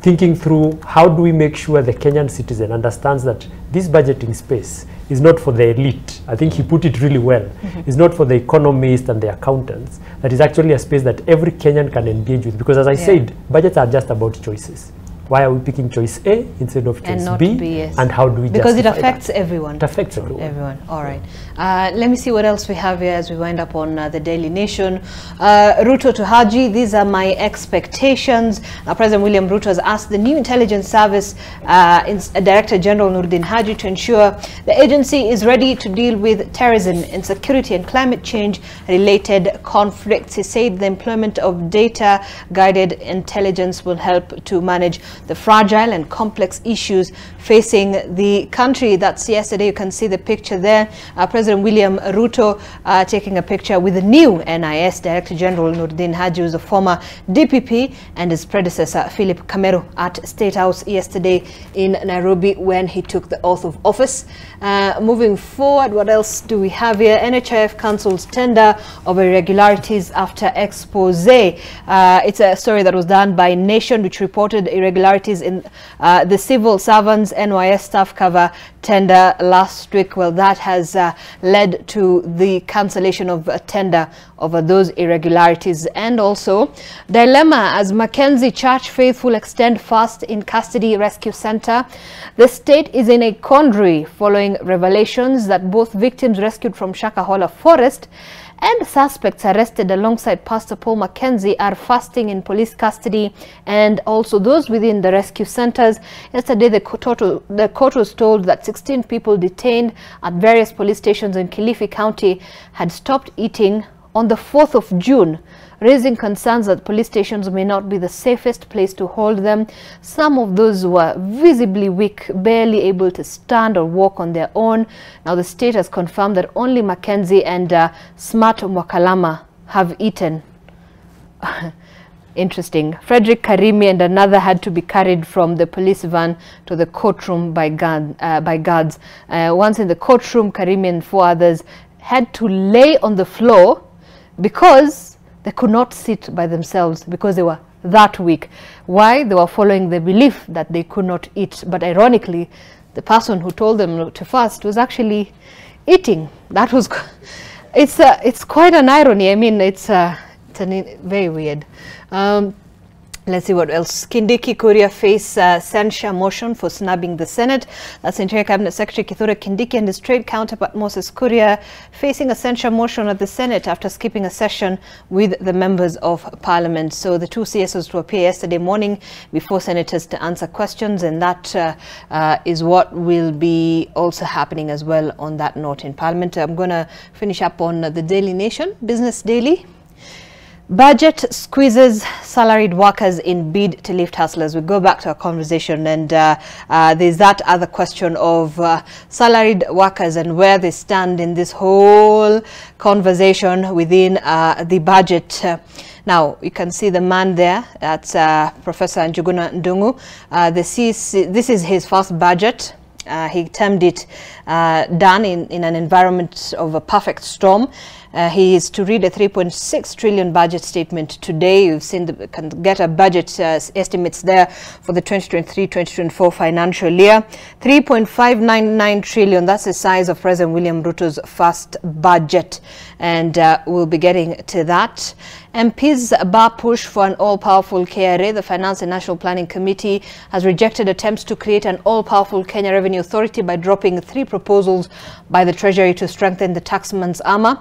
thinking through how do we make sure the Kenyan citizen understands that this budgeting space is not for the elite. I think he put it really well. It's not for the economists and the accountants. That is actually a space that every Kenyan can engage with. Because as I said, budgets are just about choices. Why are we picking choice A instead of choice B? And how do we because it justify affects that? everyone. It affects everyone. Everyone. All right. Let me see what else we have here as we wind up on the Daily Nation. Ruto to Haji, these are my expectations. President William Ruto has asked the new intelligence service Director General Nurdin Haji to ensure the agency is ready to deal with terrorism, insecurity and climate change related conflicts. He said the employment of data-guided intelligence will help to manage the fragile and complex issues facing the country. That's yesterday. You can see the picture there. President William Ruto taking a picture with the new NIS Director General Nurdin Haji, who is a former DPP, and his predecessor Philip Kameru at State House yesterday in Nairobi when he took the oath of office. Moving forward, what else do we have here? NHIF cancels tender of irregularities after expose. It's a story that was done by Nation, which reported irregularities in the civil servants NYS staff cover tender last week. Well, that has led to the cancellation of a tender over those irregularities. And also dilemma as Mackenzie Church faithful extend fast in custody rescue center. The state is in a quandary following revelations that both victims rescued from Shakahola forest and suspects arrested alongside Pastor Paul Mackenzie are fasting in police custody, and also those within the rescue centers. Yesterday, the court was told that 16 people detained at various police stations in Kilifi County had stopped eating on the 4th of June, raising concerns that police stations may not be the safest place to hold them. Some of those were visibly weak, barely able to stand or walk on their own. Now the state has confirmed that only Mackenzie and Smart Mwakalama have eaten. Interesting. Frederick Karimi and another had to be carried from the police van to the courtroom by guards. Once in the courtroom, Karimi and 4 others had to lay on the floor because they could not sit by themselves because they were that weak. Why? They were following the belief that they could not eat. But ironically, the person who told them to fast was actually eating. That was, it's quite an irony. I mean, it's very weird. Let's see what else. Kindiki Kuria face censure motion for snubbing the Senate. That's Interior Cabinet Secretary Kithure Kindiki and his trade counterpart Moses Kuria facing a censure motion at the Senate after skipping a session with the members of Parliament. So the two CSOs to appear yesterday morning before senators to answer questions, and that is what will be also happening as well on that note in Parliament. I'm going to finish up on the Daily Nation, Business Daily. Budget squeezes salaried workers in bid to lift hustlers. We go back to our conversation, and there's that other question of salaried workers and where they stand in this whole conversation within the budget. Now, you can see the man there. That's Professor Njuguna Ndung'u. This is his first budget. He termed it done in an environment of a perfect storm. He is to read a 3.6 trillion budget statement today. You've seen can get a budget estimates there for the 2023-2024 financial year. 3.599 trillion, that's the size of President William Ruto's first budget. And we'll be getting to that. MP's bar push for an all-powerful KRA. The Finance and National Planning Committee has rejected attempts to create an all-powerful Kenya Revenue Authority by dropping 3 proposals by the Treasury to strengthen the taxman's armor.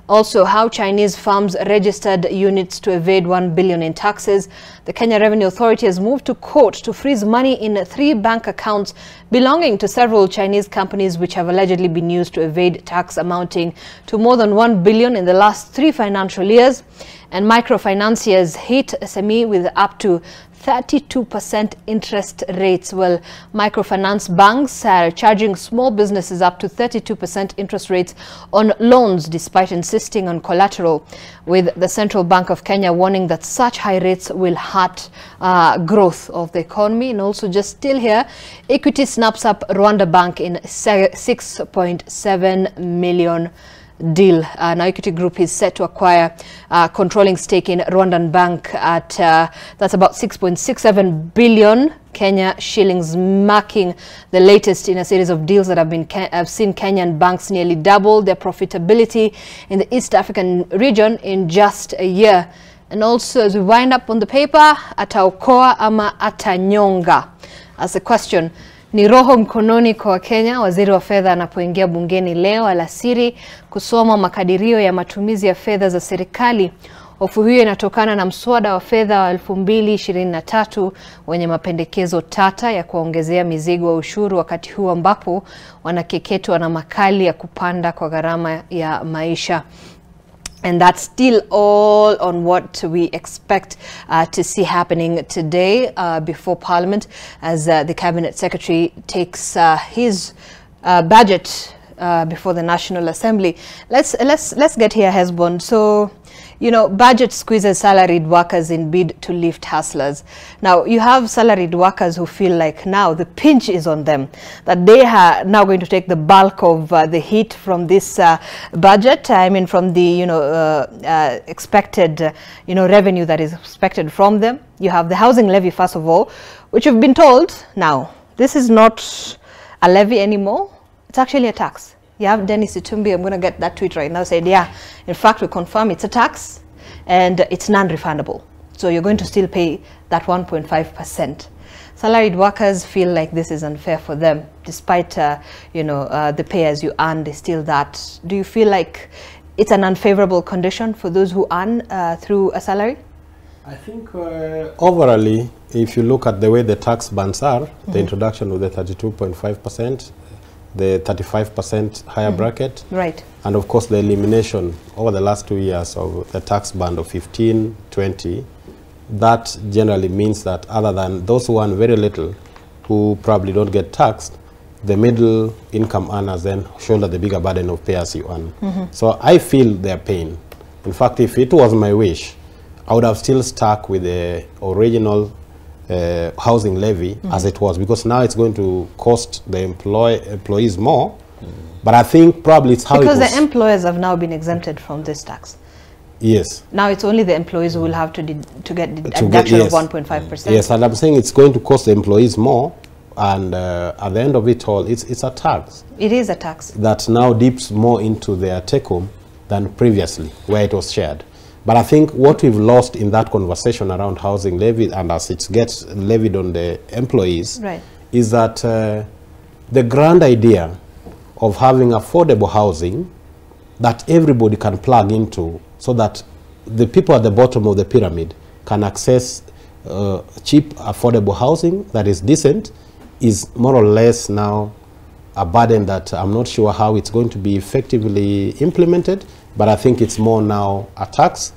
Also, how Chinese firms registered units to evade 1 billion in taxes. The Kenya Revenue Authority has moved to court to freeze money in 3 bank accounts belonging to several Chinese companies which have allegedly been used to evade tax amounting to more than 1 billion in the last 3 financial years. And microfinanciers hit SME with up to 32% interest rates. Well, microfinance banks are charging small businesses up to 32% interest rates on loans despite insisting on collateral, with the Central Bank of Kenya warning that such high rates will hurt growth of the economy. And also, just still here, Equity snaps up Rwanda Bank in 6.7 million deal. Now Equity Group is set to acquire controlling stake in Rwandan Bank at that's about 6.67 billion Kenya shillings, marking the latest in a series of deals that have seen Kenyan banks nearly double their profitability in the East African region in just a year. And also, as we wind up on the paper, ataokoa ama atanyonga? As a question, ni roho mkononi kwa Kenya. Waziri wa fedha anapoingia bungeni leo alasiri kusoma makadirio ya matumizi ya fedha za serikali. Hofu hiyo inatokana na mswada wa fedha wa 2023 wenye mapendekezo tata ya kuongezea mizigo wa ushuru, wakati huu ambapo wanakeketwa na makali ya kupanda kwa gharama ya maisha. And that's still all on what we expect to see happening today before Parliament, as the Cabinet Secretary takes his budget before the National Assembly. Let's get here, Hesbon. So, you know, budget squeezes salaried workers in bid to lift hustlers. Now, you have salaried workers who feel like now the pinch is on them, that they are now going to take the bulk of the heat from this budget. I mean, from the, expected, revenue that is expected from them. You have the housing levy, first of all, which you've been told, now, this is not a levy anymore. It's actually a tax. You have Dennis Itumbi, I'm going to get that tweet right now, said, yeah, in fact, we confirm it's a tax and it's non-refundable. So you're going to still pay that 1.5%. Salaried workers feel like this is unfair for them, despite, the pay as you earn is still that. Do you feel like it's an unfavorable condition for those who earn through a salary? I think overall, if you look at the way the tax bands are, the introduction of the 32.5%, the 35% higher bracket, right, and of course the elimination over the last 2 years of the tax band of 15, 20, that generally means that other than those who earn very little, who probably don't get taxed, the middle income earners then shoulder the bigger burden of pay as you earn. So I feel their pain. In fact, if it was my wish, I would have still stuck with the original housing levy as it was, because now it's going to cost the employees more. But I think probably it's how because it was. the employers have now been exempted from this tax. Yes. Now it's only the employees who will have to get the deduction of 1.5%. Yes, and I'm saying it's going to cost the employees more, and at the end of it all, it's a tax. It is a tax. That now dips more into their take-home than previously, where it was shared. But I think what we've lost in that conversation around housing levy, and as it gets levied on the employees, right, is that the grand idea of having affordable housing that everybody can plug into, so that the people at the bottom of the pyramid can access cheap, affordable housing that is decent, is more or less now a burden that I'm not sure how it's going to be effectively implemented, but I think it's more now a tax.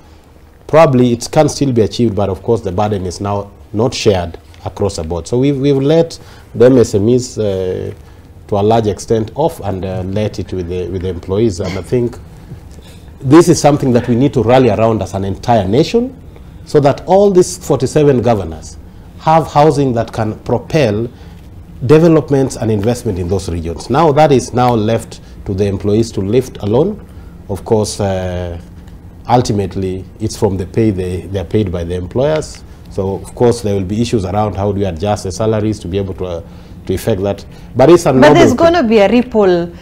Probably it can still be achieved, but of course the burden is now not shared across the board. So we've let the MSMEs to a large extent off and let it with the employees, and I think this is something that we need to rally around as an entire nation, so that all these 47 governors have housing that can propel developments and investment in those regions. Now that is now left to the employees to lift alone. Of course, ultimately it's from the pay they're paid by the employers. So of course there will be issues around how do we adjust the salaries to be able to effect that. But it's a But there's going to be a ripple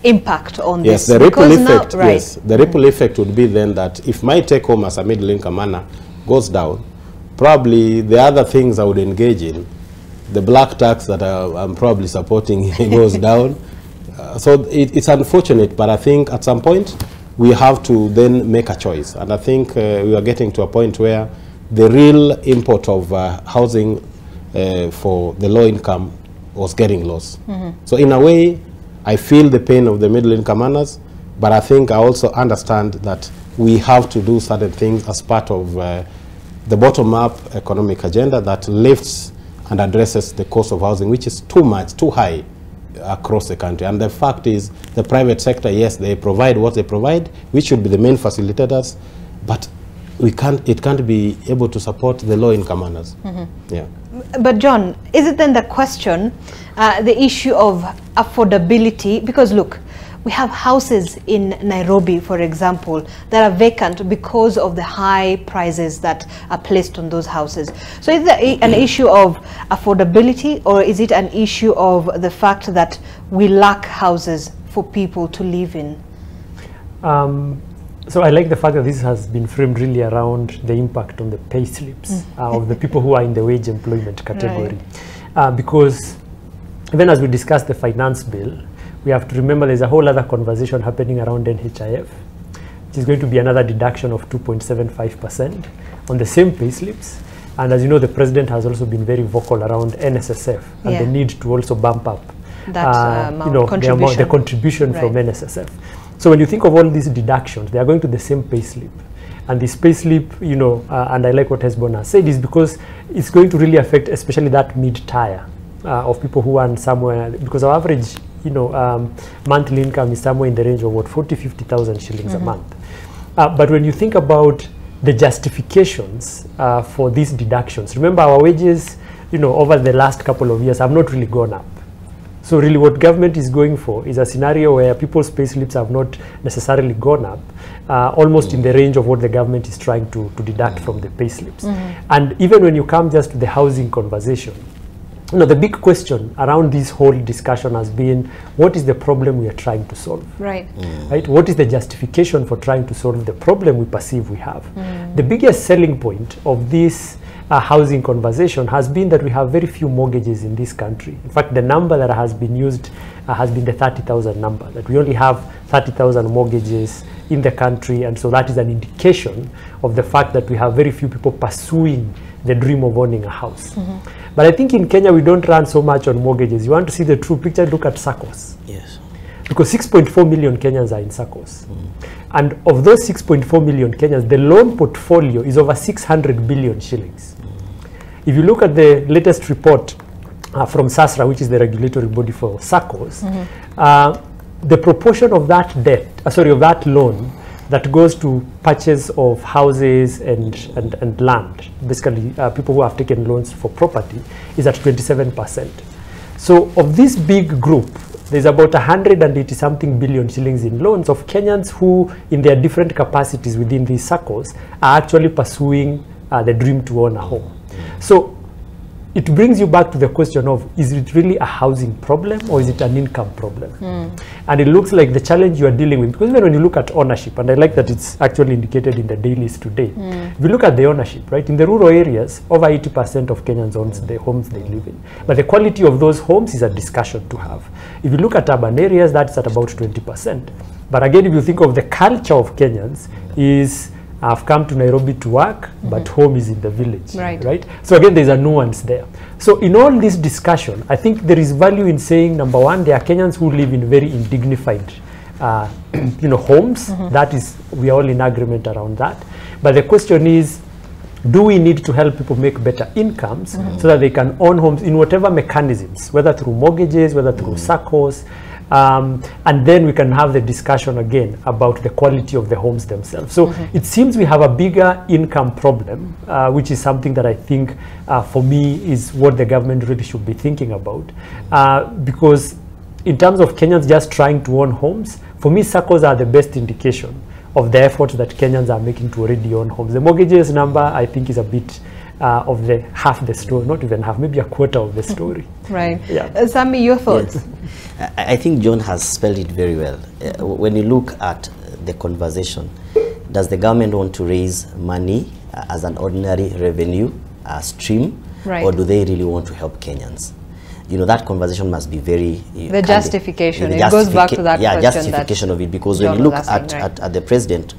impact on yes, this. The ripple effect, now, right. yes, the ripple effect would be then that if my take home as a middle income earner goes down, probably the other things I would engage in, the black tax that I'm probably supporting goes down. So it's unfortunate, but I think at some point we have to then make a choice. And I think we are getting to a point where the real import of housing for the low income was getting lost. So in a way, I feel the pain of the middle income earners, but I think I also understand that we have to do certain things as part of the bottom-up economic agenda that lifts and addresses the cost of housing, which is too high across the country. And the fact is, the private sector, yes, they provide what they provide, which should be the main facilitators, but it can't be able to support the low-income earners. Yeah. But John, is it then the question, the issue of affordability? Because look, we have houses in Nairobi, for example, that are vacant because of the high prices that are placed on those houses. So is it an issue of affordability, or is it an issue of the fact that we lack houses for people to live in? So I like the fact that this has been framed really around the impact on the pay slips of the people who are in the wage employment category. Right. Because even as we discuss the finance bill, we have to remember there's a whole other conversation happening around NHIF, which is going to be another deduction of 2.75% on the same pay slips. And as you know, the president has also been very vocal around NSSF and the need to also bump up that the contribution from NSSF. So when you think of all these deductions, they are going to the same pay slip. And this pay slip, and I like what Hesbon has said, is because it's going to really affect especially that mid-tier of people who earn somewhere, because our average monthly income is somewhere in the range of what, 40,000-50,000 shillings a month. But when you think about the justifications for these deductions, remember our wages, over the last couple of years have not really gone up. So really what government is going for is a scenario where people's pay slips have not necessarily gone up, almost in the range of what the government is trying to deduct from the pay slips. And even when you come just to the housing conversation, the big question around this whole discussion has been, what is the problem we are trying to solve? Right. Right? What is the justification for trying to solve the problem we perceive we have? The biggest selling point of this housing conversation has been that we have very few mortgages in this country. In fact, the number that has been used has been the 30,000 number, that we only have 30,000 mortgages in the country, and so that is an indication of the fact that we have very few people pursuing the dream of owning a house. But I think in Kenya we don't run so much on mortgages. You want to see the true picture, look at SACCOs. Yes. Because 6.4 million Kenyans are in SACCOs. And of those 6.4 million Kenyans, the loan portfolio is over 600 billion shillings. If you look at the latest report from SASRA, which is the regulatory body for SACCOs, the proportion of that debt, of that loan that goes to purchase of houses and land, basically people who have taken loans for property, is at 27%. So of this big group, there's about 180 something billion shillings in loans of Kenyans who, in their different capacities within these circles, are actually pursuing the dream to own a home. So it brings you back to the question of, is it really a housing problem or is it an income problem? And it looks like the challenge you are dealing with, because even when you look at ownership, and I like that it's actually indicated in the dailies today, if you look at the ownership, right, in the rural areas, over 80% of Kenyans owns the homes they live in. But the quality of those homes is a discussion to have. If you look at urban areas, that's at about 20%. But again, if you think of the culture of Kenyans, is I've come to Nairobi to work, but home is in the village, right? So again, there's a nuance there. So in all this discussion, I think there is value in saying, number one, there are Kenyans who live in very indignified, homes. That is, we are all in agreement around that. But the question is, do we need to help people make better incomes so that they can own homes in whatever mechanisms, whether through mortgages, whether through SACCOs, and then we can have the discussion again about the quality of the homes themselves. So it seems we have a bigger income problem, which is something that I think for me is what the government really should be thinking about. Because in terms of Kenyans just trying to own homes, for me, SACCOs are the best indication of the effort that Kenyans are making to already own homes. The mortgages number, I think, is a bit of the half the story, not even half, maybe a quarter of the story. Right. Yeah. Sammy, your thoughts? Yes. I think John has spelled it very well. When you look at the conversation, does the government want to raise money as an ordinary revenue stream, or do they really want to help Kenyans? You know, that conversation must be very... the justification, it goes back to that question. Justification of it, because when you look at the president,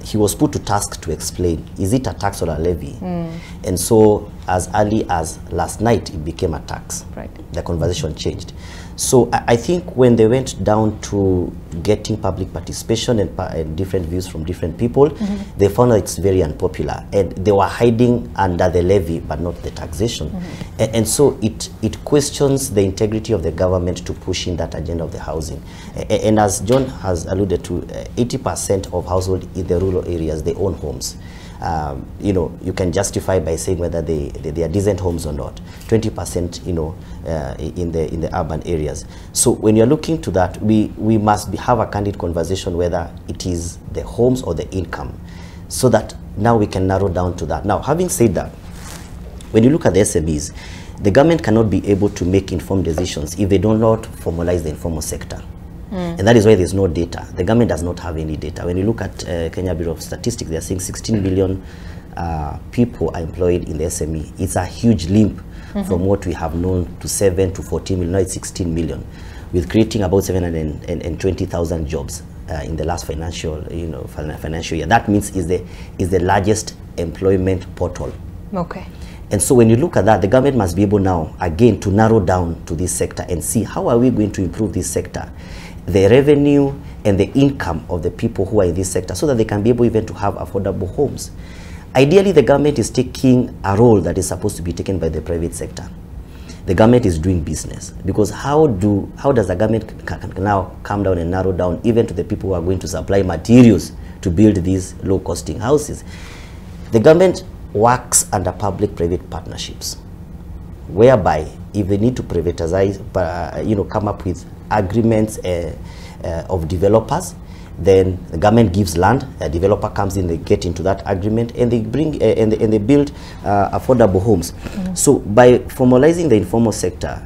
he was put to task to explain, is it a tax or a levy? And so as early as last night, it became a tax. The conversation changed. So I think when they went down to getting public participation and different views from different people, they found that it's very unpopular. And they were hiding under the levy, but not the taxation. And so it questions the integrity of the government to push in that agenda of the housing. And as John has alluded to, 80% of households in the rural areas, they own homes. You know, you can justify by saying whether they are decent homes or not. 20%, you know, in the urban areas. So when you're looking to that, we must have a candid conversation whether it is the homes or the income, so that now we can narrow down to that. Now, having said that, when you look at the SMEs, the government cannot be able to make informed decisions if they do not formalize the informal sector. And that is why there's no data. The government does not have any data. When you look at Kenya Bureau of Statistics, they are saying 16 million people are employed in the SME. It's a huge leap from what we have known to 7 to 14 million. Now it's 16 million, with creating about 720,000 jobs in the last financial year. That means is the largest employment portal. Okay. And so when you look at that, the government must be able now, again, to narrow down to this sector and see how are we going to improve this sector, the revenue and the income of the people who are in this sector, so that they can be able even to have affordable homes. Ideally, the government is taking a role that is supposed to be taken by the private sector. The government is doing business, because how does the government now come down and narrow down even to the people who are going to supply materials to build these low-costing houses? The government works under public-private partnerships, whereby if they need to privatize, come up with agreements of developers, then the government gives land, a developer comes in, they get into that agreement, and they bring and they build affordable homes. So by formalizing the informal sector,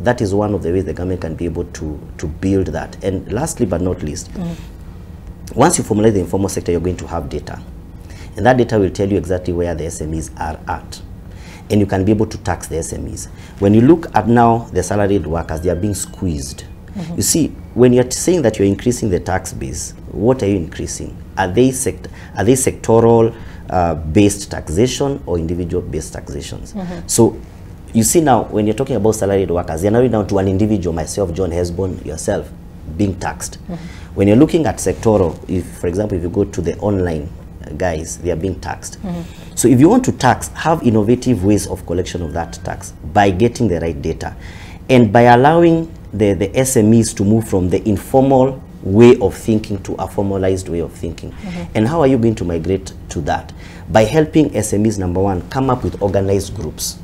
that is one of the ways the government can be able to build that. And lastly but not least, once you formalize the informal sector, you're going to have data. And that data will tell you exactly where the SMEs are at. And you can be able to tax the SMEs. When you look at now the salaried workers, they are being squeezed. You see, when you're saying that you're increasing the tax base, what are you increasing? Are they sectoral based taxation or individual based taxations? So you see now, when you're talking about salaried workers, they're narrowing down to an individual, myself, John Hesbon, yourself, being taxed. When you're looking at sectoral, if, for example, if you go to the online guys, they are being taxed. So if you want to tax, have innovative ways of collection of that tax by getting the right data, and by allowing the SMEs to move from the informal way of thinking to a formalized way of thinking. And how are you going to migrate to that? By helping SMEs, number one, come up with organized groups.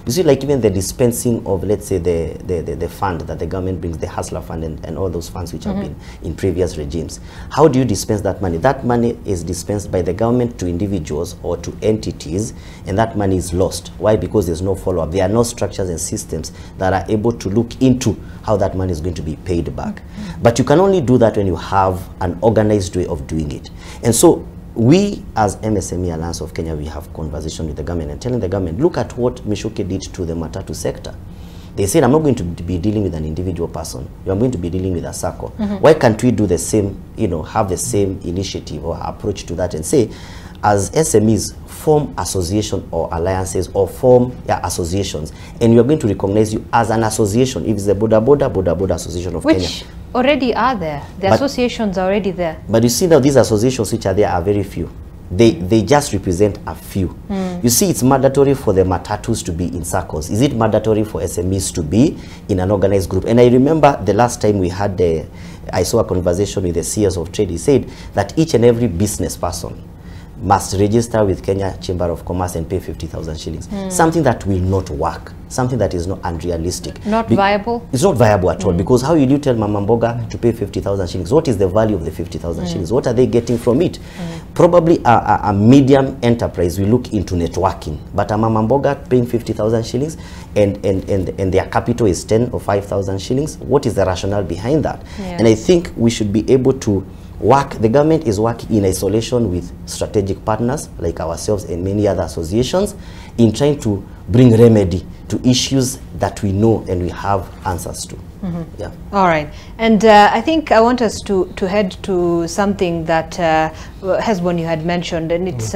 You see, like even the dispensing of, let's say, the fund that the government brings, the Hustler Fund and all those funds which have been in previous regimes. How do you dispense that money? That money is dispensed by the government to individuals or to entities, and that money is lost. Why? Because there's no follow-up. There are no structures and systems that are able to look into how that money is going to be paid back. But you can only do that when you have an organized way of doing it. And so we, as MSME Alliance of Kenya, we have conversation with the government and telling the government, look at what Mishuki did to the Matatu sector. They said, I'm not going to be dealing with an individual person. I'm going to be dealing with a circle. Why can't we do the same, have the same initiative or approach to that and say, as SMEs, form association or alliances or form associations, and we are going to recognize you as an association. If it's the Boda Association of Kenya. Which already are there. The associations are already there. But you see now these associations which are there are very few. They just represent a few. You see, it's mandatory for the matatus to be in circles. Is it mandatory for SMEs to be in an organized group? And I remember the last time we had I saw a conversation with the CS of Trade. He said that each and every business person must register with Kenya Chamber of Commerce and pay 50,000 shillings. Something that will not work. Something that is not unrealistic. Not viable? It's not viable at all, because how will you tell Mama Mboga to pay 50,000 shillings? What is the value of the 50,000 shillings? What are they getting from it? Probably a medium enterprise will look into networking, but a Mama Mboga paying 50,000 shillings and their capital is 10 or 5,000 shillings, what is the rationale behind that? And I think we should be able to work. The government is working in isolation with strategic partners like ourselves and many other associations in trying to bring remedy to issues that we know and we have answers to. Yeah. All right. And I think I want us to head to something that Hesbon, you had mentioned, and it's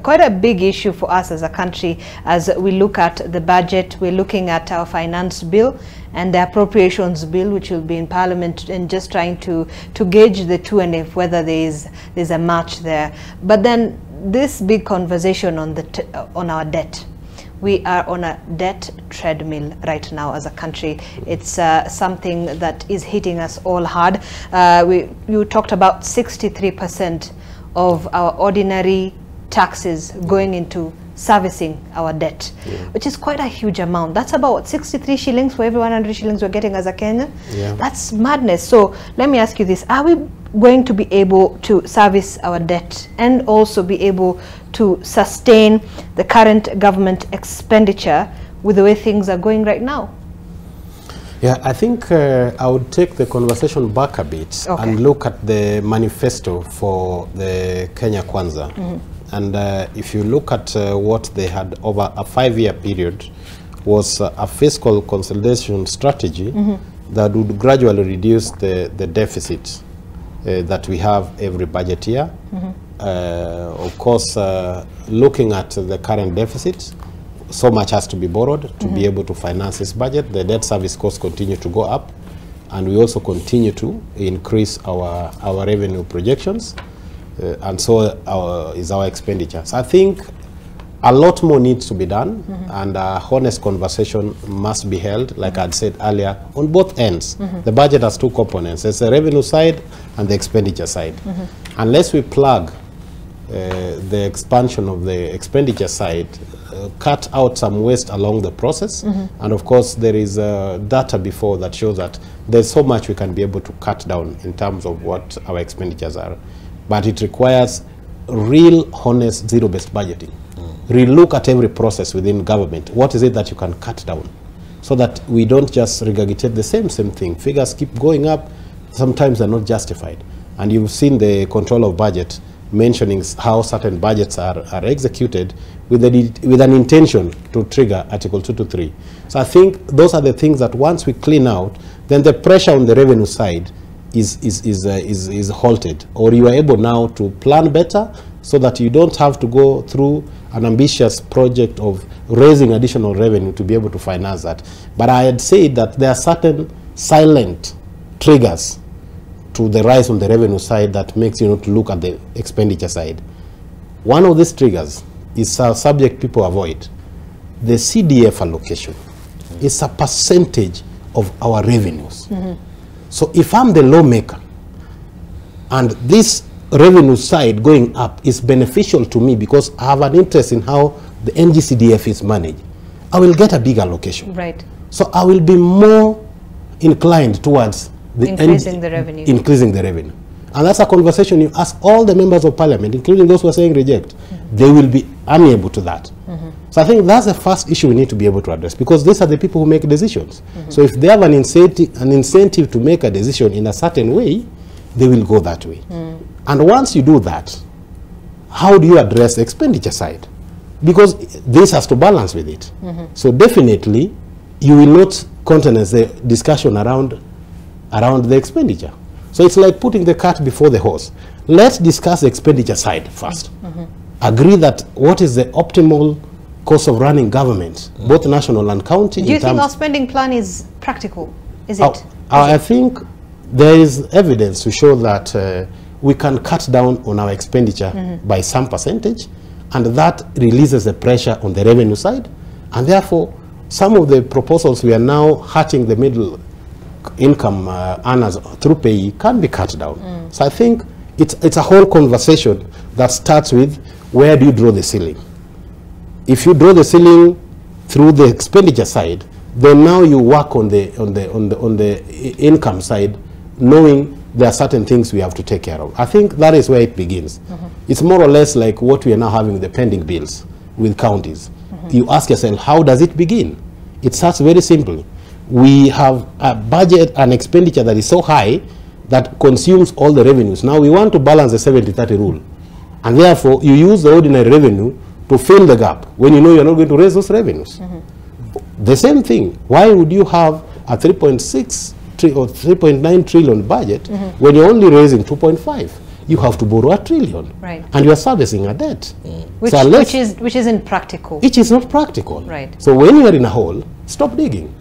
quite a big issue for us as a country. As we look at the budget, we're looking at our finance bill and the appropriations bill, which will be in Parliament, and just trying to gauge the two and if whether there's a match there. But then this big conversation on our debt. We are on a debt treadmill right now as a country. It's something that is hitting us all hard. You talked about 63% of our ordinary taxes going into servicing our debt, which is quite a huge amount. That's about 63 shillings for every 100 shillings we're getting as a Kenyan. That's madness. So let me ask you this. Are we going to be able to service our debt and also be able to sustain the current government expenditure with the way things are going right now? Yeah, I think I would take the conversation back a bit and look at the manifesto for the Kenya Kwanza. And if you look at what they had over a 5-year period, was a fiscal consolidation strategy that would gradually reduce the deficit that we have every budget year. Of course, looking at the current deficit, so much has to be borrowed to be able to finance this budget. The debt service costs continue to go up, and we also continue to increase our revenue projections. And so is our expenditure. So I think a lot more needs to be done, and a honest conversation must be held, like I'd said earlier, on both ends. The budget has two components. There's the revenue side and the expenditure side. Unless we plug the expansion of the expenditure side, cut out some waste along the process, and of course there is data before that shows that there's so much we can be able to cut down in terms of what our expenditures are. But it requires real, honest, zero-based budgeting. Relook at every process within government. What is it that you can cut down? So that we don't just regurgitate the same thing. Figures keep going up. Sometimes they're not justified. And you've seen the control of budget mentioning how certain budgets are executed with an intention to trigger Article 223. So I think those are the things that once we clean out, then the pressure on the revenue side is halted, or you are able now to plan better so that you don't have to go through an ambitious project of raising additional revenue to be able to finance that. But I had said that there are certain silent triggers to the rise on the revenue side that makes you not look at the expenditure side. One of these triggers is a subject people avoid. The CDF allocation is a percentage of our revenues. So if I'm the lawmaker and this revenue side going up is beneficial to me because I have an interest in how the NGCDF is managed, I will get a big allocation. Right. So I will be more inclined towards the increasing the revenue. Increasing the revenue. And that's a conversation you ask all the members of parliament, including those who are saying reject. They will be amiable to that. So I think that's the first issue we need to be able to address, because these are the people who make decisions. So if they have an incentive to make a decision in a certain way, they will go that way. And once you do that, how do you address the expenditure side? Because this has to balance with it. So definitely, you will not countenance the discussion around the expenditure. So it's like putting the cart before the horse. Let's discuss the expenditure side first. Agree that what is the optimal cost of running government, both national and county. Do you think our spending plan is practical? Is it? I think there is evidence to show that we can cut down on our expenditure by some percentage, and that releases the pressure on the revenue side, and therefore some of the proposals we are now hurting the middle income earners through pay can be cut down. So I think it's a whole conversation that starts with, where do you draw the ceiling? If you draw the ceiling through the expenditure side, then now you work on the income side, knowing there are certain things we have to take care of. I think that is where it begins. It's more or less like what we are now having, the pending bills with counties. You ask yourself, how does it begin? It starts very simply. We have a budget and expenditure that is so high that consumes all the revenues. Now we want to balance the 70-30 rule. And therefore, you use the ordinary revenue to fill the gap when you know you're not going to raise those revenues. The same thing, why would you have a 3.6 or 3.9 trillion budget when you're only raising 2.5? You have to borrow $1 trillion, right, and you are servicing a debt. Which isn't practical. It is not practical. Right. So when you are in a hole, stop digging.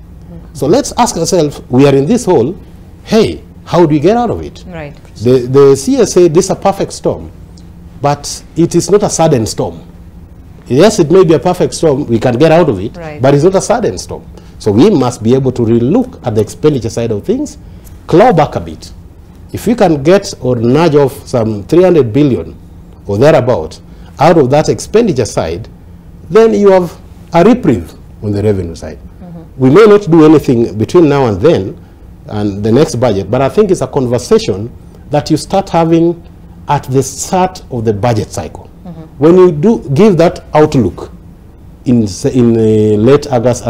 So let's ask ourselves, we are in this hole, hey, how do we get out of it? Right. The CS say this is a perfect storm, but it is not a sudden storm. Yes, it may be a perfect storm, we can get out of it, right, but it's not a sudden storm. So we must be able to relook at the expenditure side of things, claw back a bit. If we can get or nudge off some 300 billion or thereabout out of that expenditure side, then you have a reprieve on the revenue side. We may not do anything between now and then and the next budget, but I think it's a conversation that you start having at the start of the budget cycle. When you do give that outlook in late August,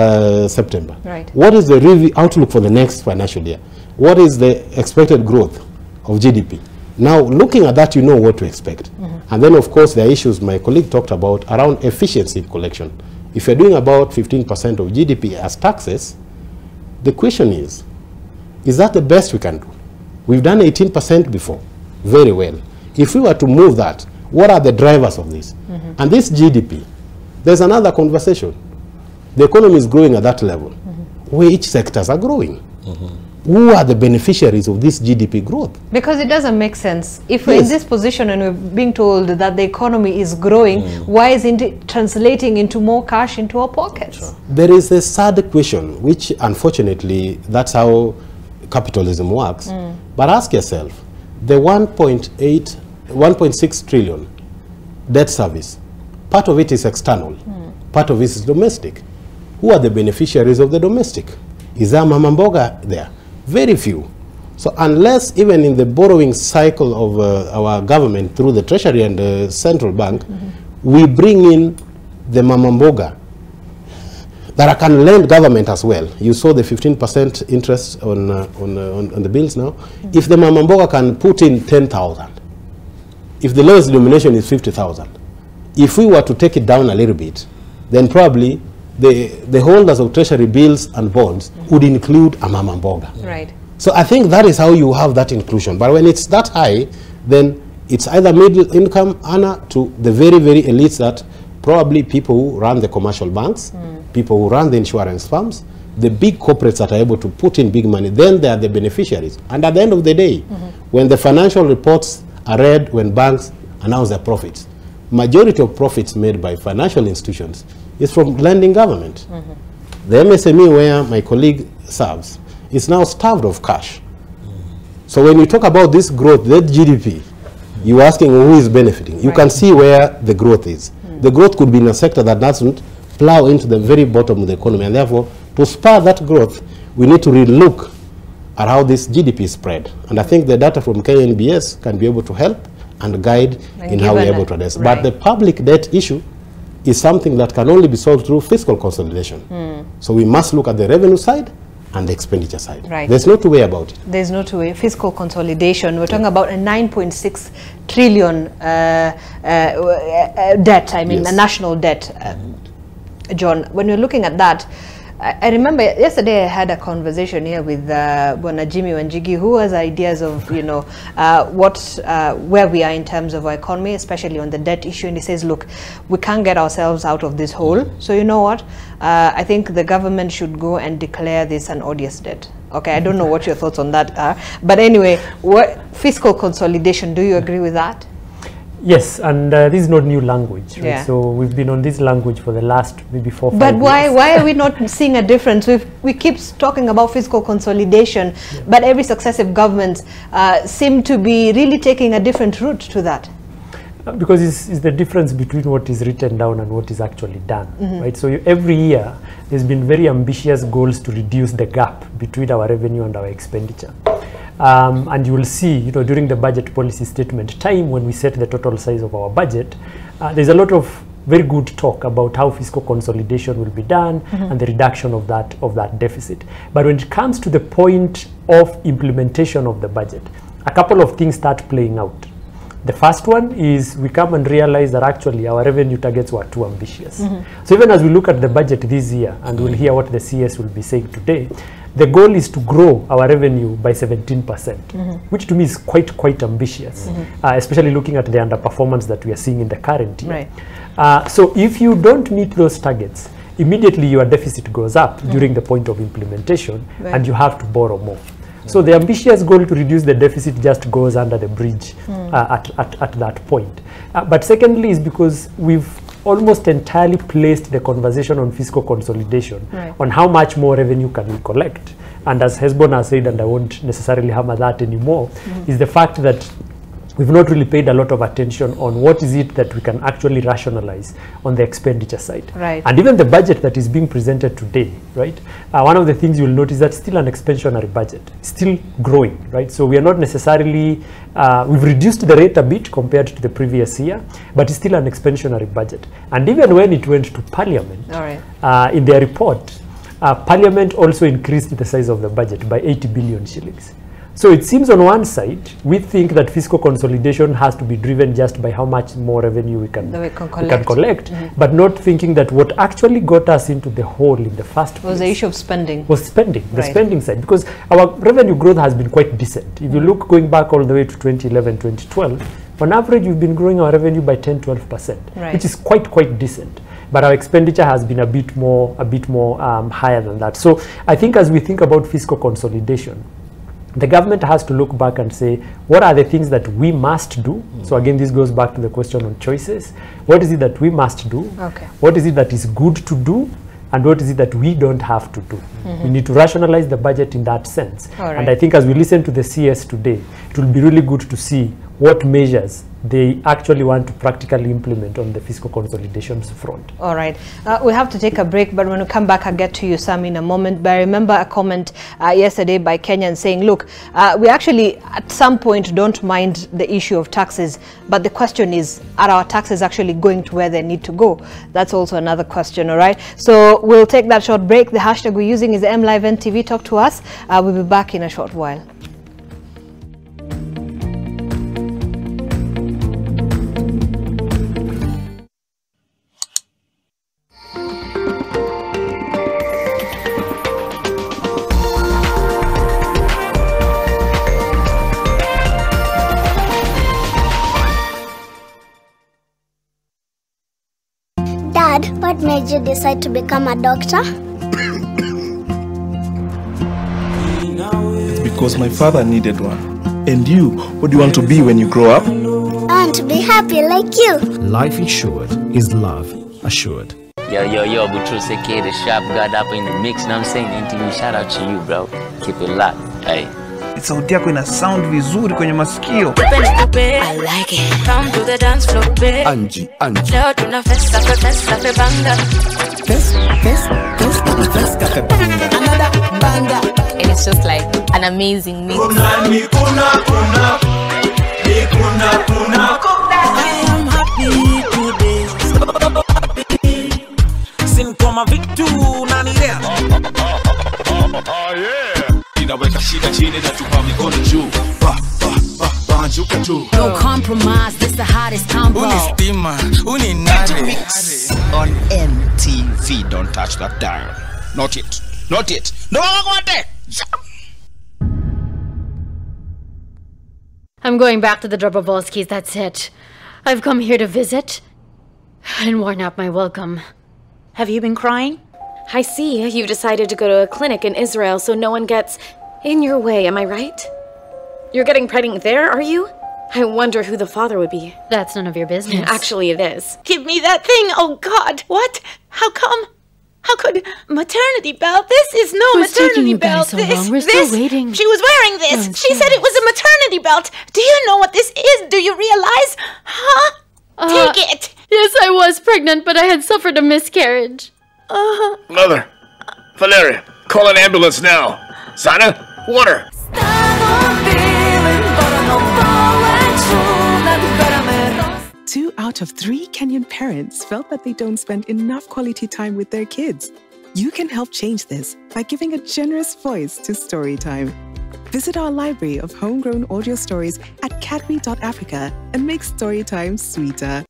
September, right, what is the outlook for the next financial year? What is the expected growth of GDP? Now, looking at that, you know what to expect. And then, of course, there are issues my colleague talked about around efficiency in collection. If you're doing about 15% of GDP as taxes, the question is that the best we can do? We've done 18% before, very well. If we were to move that, what are the drivers of this? And this GDP, there's another conversation. The economy is growing at that level. Which sectors are growing? Who are the beneficiaries of this GDP growth? Because it doesn't make sense. If we're in this position and we're being told that the economy is growing, why isn't it translating into more cash into our pockets? There is a sad question, which unfortunately, that's how capitalism works. But ask yourself, the 1.6 trillion debt service, part of it is external, part of it is domestic. Who are the beneficiaries of the domestic? Is there mama mboga there? Very few. So unless even in the borrowing cycle of our government through the Treasury and the Central Bank, we bring in the mama mboga that can lend government as well. You saw the 15% interest on the bills now. If the mama mboga can put in 10,000, if the lowest denomination is 50,000, if we were to take it down a little bit, then probably the holders of treasury bills and bonds would include a mama mboga. Right. So I think that is how you have that inclusion. But when it's that high, then it's either middle income earner to the very, very elites, that probably people who run the commercial banks, people who run the insurance firms, the big corporates that are able to put in big money, then they are the beneficiaries. And at the end of the day, when the financial reports are read, when banks announce their profits, majority of profits made by financial institutions is from lending government. The MSME where my colleague serves is now starved of cash. So when you talk about this growth, that GDP, you're asking who is benefiting. You can see where the growth is. The growth could be in a sector that doesn't plow into the very bottom of the economy, and therefore, to spur that growth, we need to relook at how this GDP is spread. And I think the data from KNBS can be able to help and guide in how we're able to address. But the public debt issue is something that can only be solved through fiscal consolidation. So we must look at the revenue side and the expenditure side. There's no two way about it. There's no two way. Fiscal consolidation. We're talking about a 9.6 trillion debt. I mean, a national debt. John, when you're looking at that, I remember yesterday I had a conversation here with Bwana Jimmy Wanjigi, who has ideas of, you know, where we are in terms of our economy, especially on the debt issue. And he says, look, we can't get ourselves out of this hole. So you know what? I think the government should go and declare this an odious debt. Okay, I don't know what your thoughts on that are. But anyway, fiscal consolidation, do you agree with that? Yes, and this is not new language, right? So we've been on this language for the last maybe 4 or 5 years. But why are we not seeing a difference? We keep talking about fiscal consolidation, but every successive government seem to be really taking a different route to that. Because it's the difference between what is written down and what is actually done, right? So every year, there's been very ambitious goals to reduce the gap between our revenue and our expenditure. And you will see, you know, during the budget policy statement time when we set the total size of our budget, there's a lot of very good talk about how fiscal consolidation will be done and the reduction of that deficit. But when it comes to the point of implementation of the budget, a couple of things start playing out. The first one is we come and realize that actually our revenue targets were too ambitious. So even as we look at the budget this year, and we'll hear what the CS will be saying today, the goal is to grow our revenue by 17%, which to me is quite ambitious, especially looking at the underperformance that we are seeing in the current year. So if you don't meet those targets, immediately your deficit goes up during the point of implementation, and you have to borrow more. So the ambitious goal to reduce the deficit just goes under the bridge at that point. But secondly is because we've almost entirely placed the conversation on fiscal consolidation on how much more revenue can we collect. And as Hesbon said, and I won't necessarily hammer that anymore, is the fact that we've not really paid a lot of attention on what is it that we can actually rationalize on the expenditure side. And even the budget that is being presented today, right? One of the things you'll notice that still an expansionary budget, still growing, right? So we are not necessarily, we've reduced the rate a bit compared to the previous year, but it's still an expansionary budget. And even when it went to Parliament, in their report, Parliament also increased the size of the budget by 80 billion shillings. So it seems on one side, we think that fiscal consolidation has to be driven just by how much more revenue we can collect, but not thinking that what actually got us into the hole in the first place was the issue of spending. Was spending, the spending side, because our revenue growth has been quite decent. If you look going back all the way to 2011, 2012, on average, we've been growing our revenue by 10–12%, which is quite decent. But our expenditure has been a bit more higher than that. So I think as we think about fiscal consolidation, the government has to look back and say, what are the things that we must do? So again, this goes back to the question on choices. What is it that we must do? What is it that is good to do? And what is it that we don't have to do? We need to rationalize the budget in that sense. And I think as we listen to the CS today, it will be really good to see what measures they actually want to practically implement on the fiscal consolidations front. All right. We have to take a break, but when we come back, I'll get to you, Sam, in a moment. But I remember a comment yesterday by Kenyans saying, look, we actually at some point don't mind the issue of taxes, but the question is, are our taxes actually going to where they need to go? That's also another question, all right? So we'll take that short break. The hashtag we're using is MLiveNTV. Talk to us. We'll be back in a short while. Dad, what made you decide to become a doctor? Because my father needed one. And you, what do you want to be when you grow up? I want to be happy like you. Life insured is love assured. Yo, Butru Seke, the sharp god up in the mix, know what I'm saying? NTV, shout out to you, bro. Keep it locked. Hey. sauti yako ina sound vizuri kwenye masikio. I like it. Come to the dance floor, babe. Angie. Leo tuna festa pe banga. Festa cafe banga. Another banga. And it's just like an amazing mix. I am happy today. Sin koma vitu unanilea. Inaweka shida chini na tupa mikono juu. Banjuka tu. No compromise, this the hottest combo. Unistima, uninare. On MTV, don't touch that dial. Not yet. No, what? I'm going back to the Dobrovolskis, that's it. I've come here to visit and worn out my welcome. Have you been crying? I see you've decided to go to a clinic in Israel so no one gets in your way, am I right? You're getting pregnant there, are you? I wonder who the father would be. That's none of your business. Actually, it is. Give me that thing! Oh God! What? How come? How could maternity belt? This is no maternity belt. So long? We're still waiting. She was wearing this. Don't She said it was a maternity belt. Do you know what this is? Do you realize? Huh? Take it. Yes, I was pregnant, but I had suffered a miscarriage. Mother, Valeria, call an ambulance now. Sana, water. 2 out of 3 Kenyan parents felt that they don't spend enough quality time with their kids. You can help change this by giving a generous voice to Storytime. Visit our library of homegrown audio stories at cadbury.africa and make Storytime sweeter.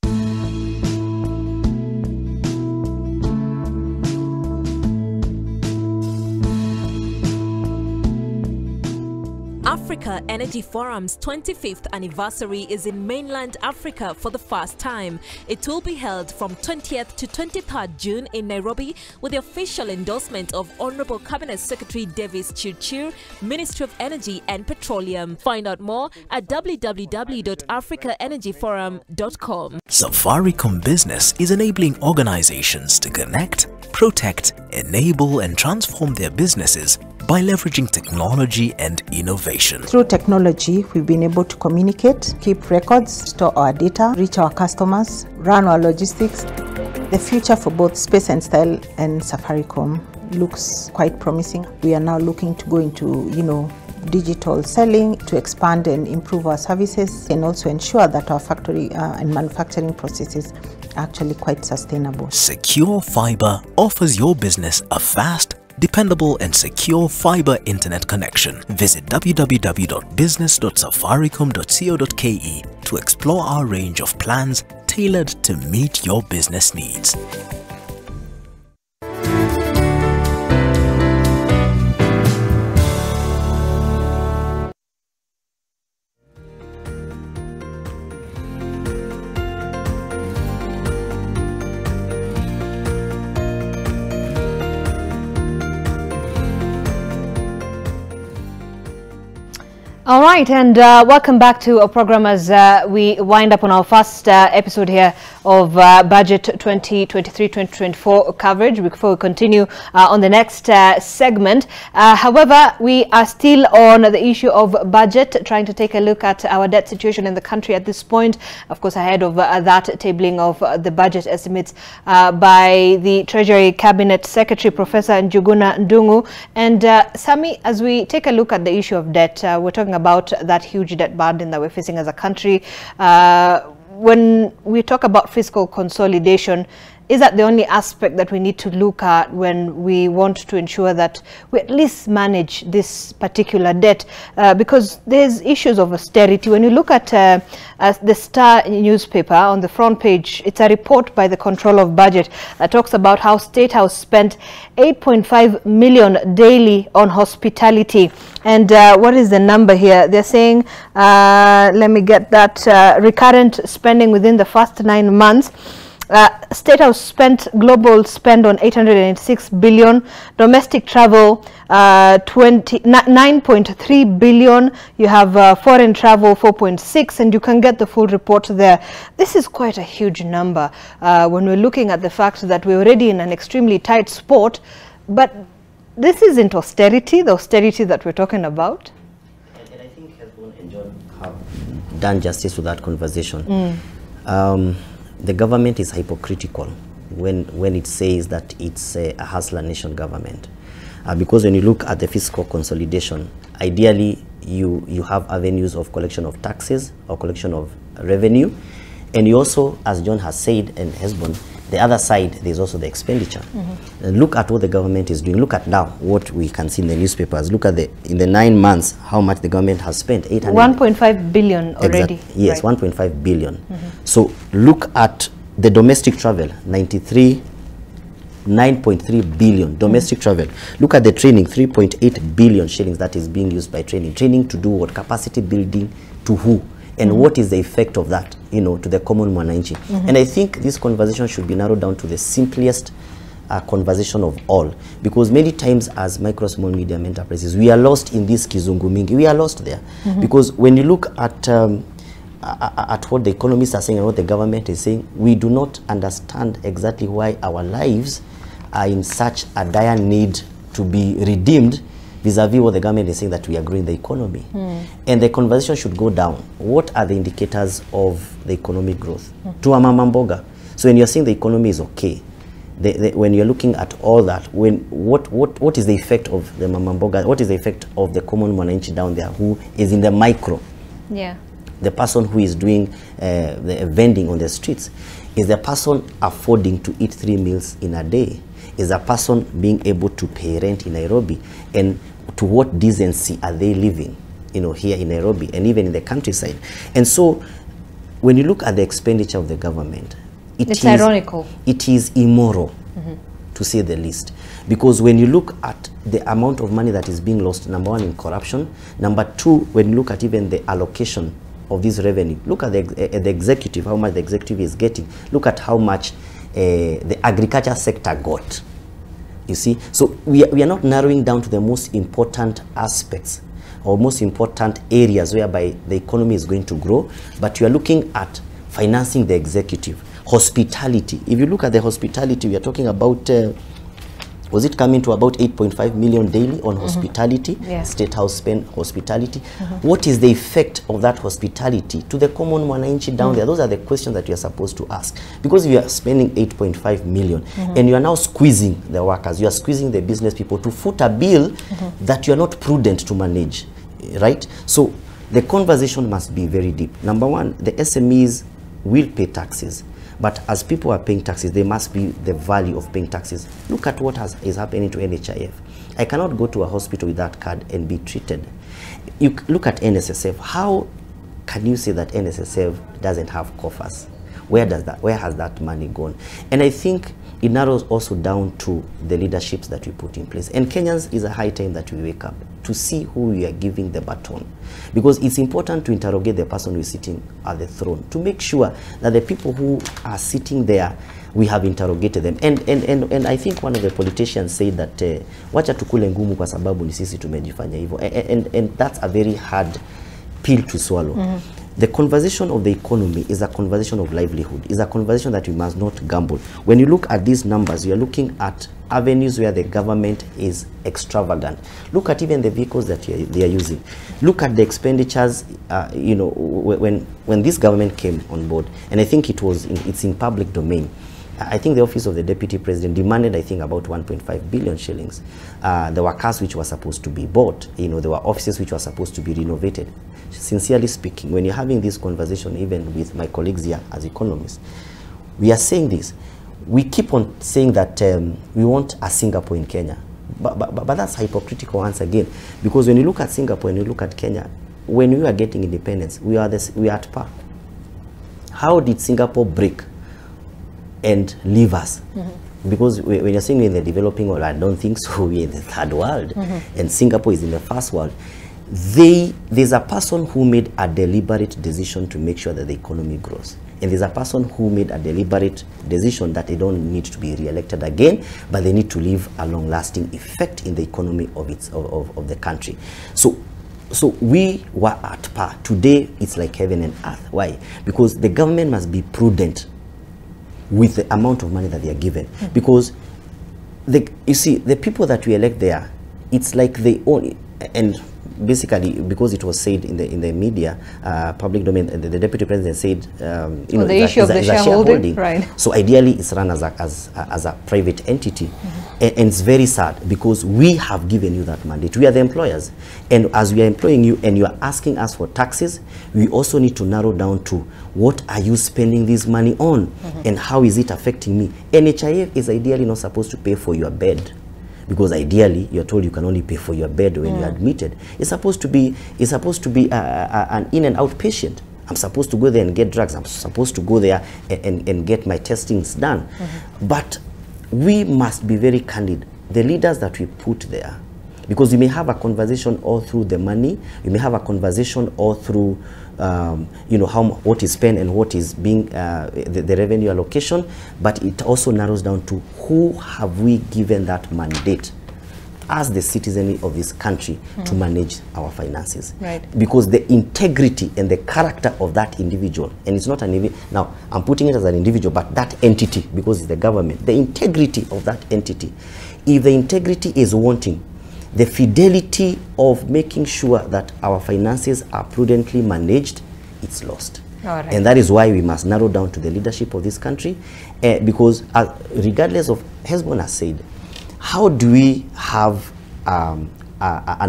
Africa Energy Forum's 25th anniversary is in mainland Africa for the first time. It will be held from 20th to 23rd June in Nairobi with the official endorsement of Honorable Cabinet Secretary Davis Chirchir, Ministry of Energy and Petroleum. Find out more at www.africaenergyforum.com. Safaricom Business is enabling organizations to connect, protect, enable and transform their businesses by leveraging technology and innovation. Through technology, we've been able to communicate, keep records, store our data, reach our customers, run our logistics. The future for both Space and Style and Safaricom looks quite promising. We are now looking to go into, digital selling to expand and improve our services and also ensure that our factory and manufacturing processes are actually quite sustainable. Secure Fiber offers your business a fast, dependable and secure fiber internet connection. Visit www.business.safaricom.co.ke to explore our range of plans tailored to meet your business needs. All right, and welcome back to our program as we wind up on our first episode here of Budget 2023-2024 coverage before we continue on the next segment. However, we are still on the issue of budget, trying to take a look at our debt situation in the country at this point, of course, ahead of that tabling of the budget estimates by the Treasury Cabinet Secretary, Professor Njuguna Ndung'u. And Sami, as we take a look at the issue of debt, we're talking about that huge debt burden that we're facing as a country. When we talk about fiscal consolidation, is that the only aspect that we need to look at when we want to ensure that we at least manage this particular debt? Because there's issues of austerity. When you look at the Star newspaper on the front page, it's a report by the Control of Budget that talks about how State House spent 8.5 million daily on hospitality. And what is the number here? They're saying, let me get that, recurrent spending within the first 9 months. State House spent global spend on 886 billion, domestic travel 9.3 billion, you have foreign travel 4.6, and you can get the full report there. This is quite a huge number when we're looking at the fact that we're already in an extremely tight spot, but this isn't austerity, the austerity that we're talking about. done justice to that conversation. The government is hypocritical when it says that it's a hustler nation government. Because when you look at the fiscal consolidation, ideally you have avenues of collection of taxes or collection of revenue, and you also, as John has said and Hesbon, the other side, there's also the expenditure. And look at what the government is doing. Look at now what we can see in the newspapers. Look at in the 9 months how much the government has spent. 1.5 billion already. Yes, right. 1.5 billion. So look at the domestic travel, 9.3 billion domestic travel. Look at the training, 3.8 billion shillings that is being used by training. Training to do what? Capacity building to who? And what is the effect of that, you know, to the common mwananchi? And I think this conversation should be narrowed down to the simplest conversation of all, because many times as micro small medium enterprises, we are lost in this kizungu mingi. We are lost there because when you look at what the economists are saying and what the government is saying, we do not understand exactly why our lives are in such a dire need to be redeemed vis-a-vis what the government is saying that we are growing the economy. And the conversation should go down. What are the indicators of the economic growth? To a mama mboga. So when you're saying the economy is okay, when you're looking at all that, what is the effect of the mama mboga? What is the effect of the common mwananchi down there who is in the micro? Yeah. The person who is doing the vending on the streets. Is the person affording to eat 3 meals in a day? Is a person being able to pay rent in Nairobi? And to what decency are they living, you know, here in Nairobi and even in the countryside? And so when you look at the expenditure of the government, it's ironical. It is immoral, to say the least. Because when you look at the amount of money that is being lost, number one, in corruption. Number two, when you look at even the allocation of this revenue, look at the executive, how much the executive is getting. Look at how much the agriculture sector got. You see, so we are not narrowing down to the most important aspects or most important areas whereby the economy is going to grow, but you are looking at financing the executive. Hospitality. If you look at the hospitality, we are talking about, was it coming to about 8.5 million daily on hospitality? Yeah. State House spend hospitality. What is the effect of that hospitality to the common mwananchi down there? Those are the questions that you are supposed to ask. Because you are spending 8.5 million and you are now squeezing the workers, you are squeezing the business people to foot a bill that you are not prudent to manage, right? So the conversation must be very deep. Number one, the SMEs will pay taxes. But as people are paying taxes, there must be the value of paying taxes. Look at what is happening to NHIF. I cannot go to a hospital with that card and be treated. You look at NSSF. How can you say that NSSF doesn't have coffers? Where has that money gone? And I think it narrows also down to the leaderships that we put in place. And Kenyans, is a high time that we wake up to see who we are giving the baton. Because it's important to interrogate the person who is sitting at the throne, to make sure that the people who are sitting there, we have interrogated them. And I think one of the politicians said that wacha tukule ngumu kwa sababu ni sisi tumejifanya hivyo. And that's a very hard pill to swallow. The conversation of the economy is a conversation of livelihood. It's a conversation that we must not gamble. When you look at these numbers, you are looking at avenues where the government is extravagant. Look at even the vehicles that they are using. Look at the expenditures, you know, when this government came on board, and I think it's in public domain. I think the office of the deputy president demanded, I think, about 1.5 billion shillings. There were cars which were supposed to be bought. You know, there were offices which were supposed to be renovated. Sincerely speaking, when you're having this conversation, even with my colleagues here as economists, we are saying this. We keep on saying that we want a Singapore in Kenya. But that's hypocritical once again. Because when you look at Singapore and you look at Kenya, when we are getting independence, we are at par. How did Singapore break and leave us? Because when you're saying we're in the developing world, I don't think so. We're in the third world. And Singapore is in the first world. There's a person who made a deliberate decision to make sure that the economy grows. And there's a person who made a deliberate decision that they don't need to be re-elected again, but they need to leave a long-lasting effect in the economy of the country. So we were at par. Today, it's like heaven and earth. Why? Because the government must be prudent with the amount of money that they are given. Because, you see, the people that we elect there, it's like they own, and basically, because it was said in the media, public domain, the deputy president said, you know, the issue of the shareholding, right? So ideally, it's run as a private entity, and it's very sad because we have given you that mandate. We are the employers, and as we are employing you, and you are asking us for taxes, we also need to narrow down to what are you spending this money on, and how is it affecting me? NHIF is ideally not supposed to pay for your bed, because ideally you're told you can only pay for your bed when you're admitted. It's supposed to be an in and out patient. I'm supposed to go there and get drugs. I'm supposed to go there and get my testings done. But we must be very candid. The leaders that we put there, because we may have a conversation all through the money, we may have a conversation all through you know, what is spent and what is being the revenue allocation, but it also narrows down to who have we given that mandate as the citizenry of this country to manage our finances. Right. Because the integrity and the character of that individual, and it's not an individual, now I'm putting it as an individual, but that entity, because it's the government, the integrity of that entity, if the integrity is wanting, the fidelity of making sure that our finances are prudently managed, it's lost. All right. And that is why we must narrow down to the leadership of this country, because regardless of, Hezbollah has said, how do we have an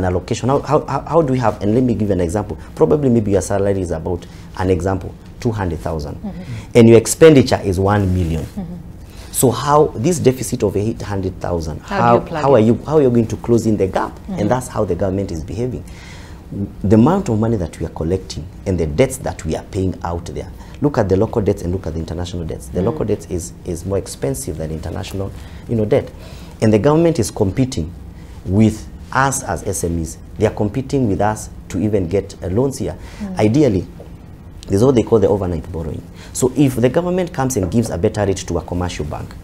allocation? How do we have, and let me give you an example. Probably maybe your salary is about, an example, 200,000, and your expenditure is 1 million. So how this deficit of 800,000, how are you going to close in the gap? And that's how the government is behaving. The amount of money that we are collecting and the debts that we are paying out there. Look at the local debts and look at the international debts. The local debts is more expensive than international, you know, debt. And the government is competing with us as SMEs. They are competing with us to even get loans here. Ideally, there's what they call the overnight borrowing. So if the government comes and gives a better rate to a commercial bank,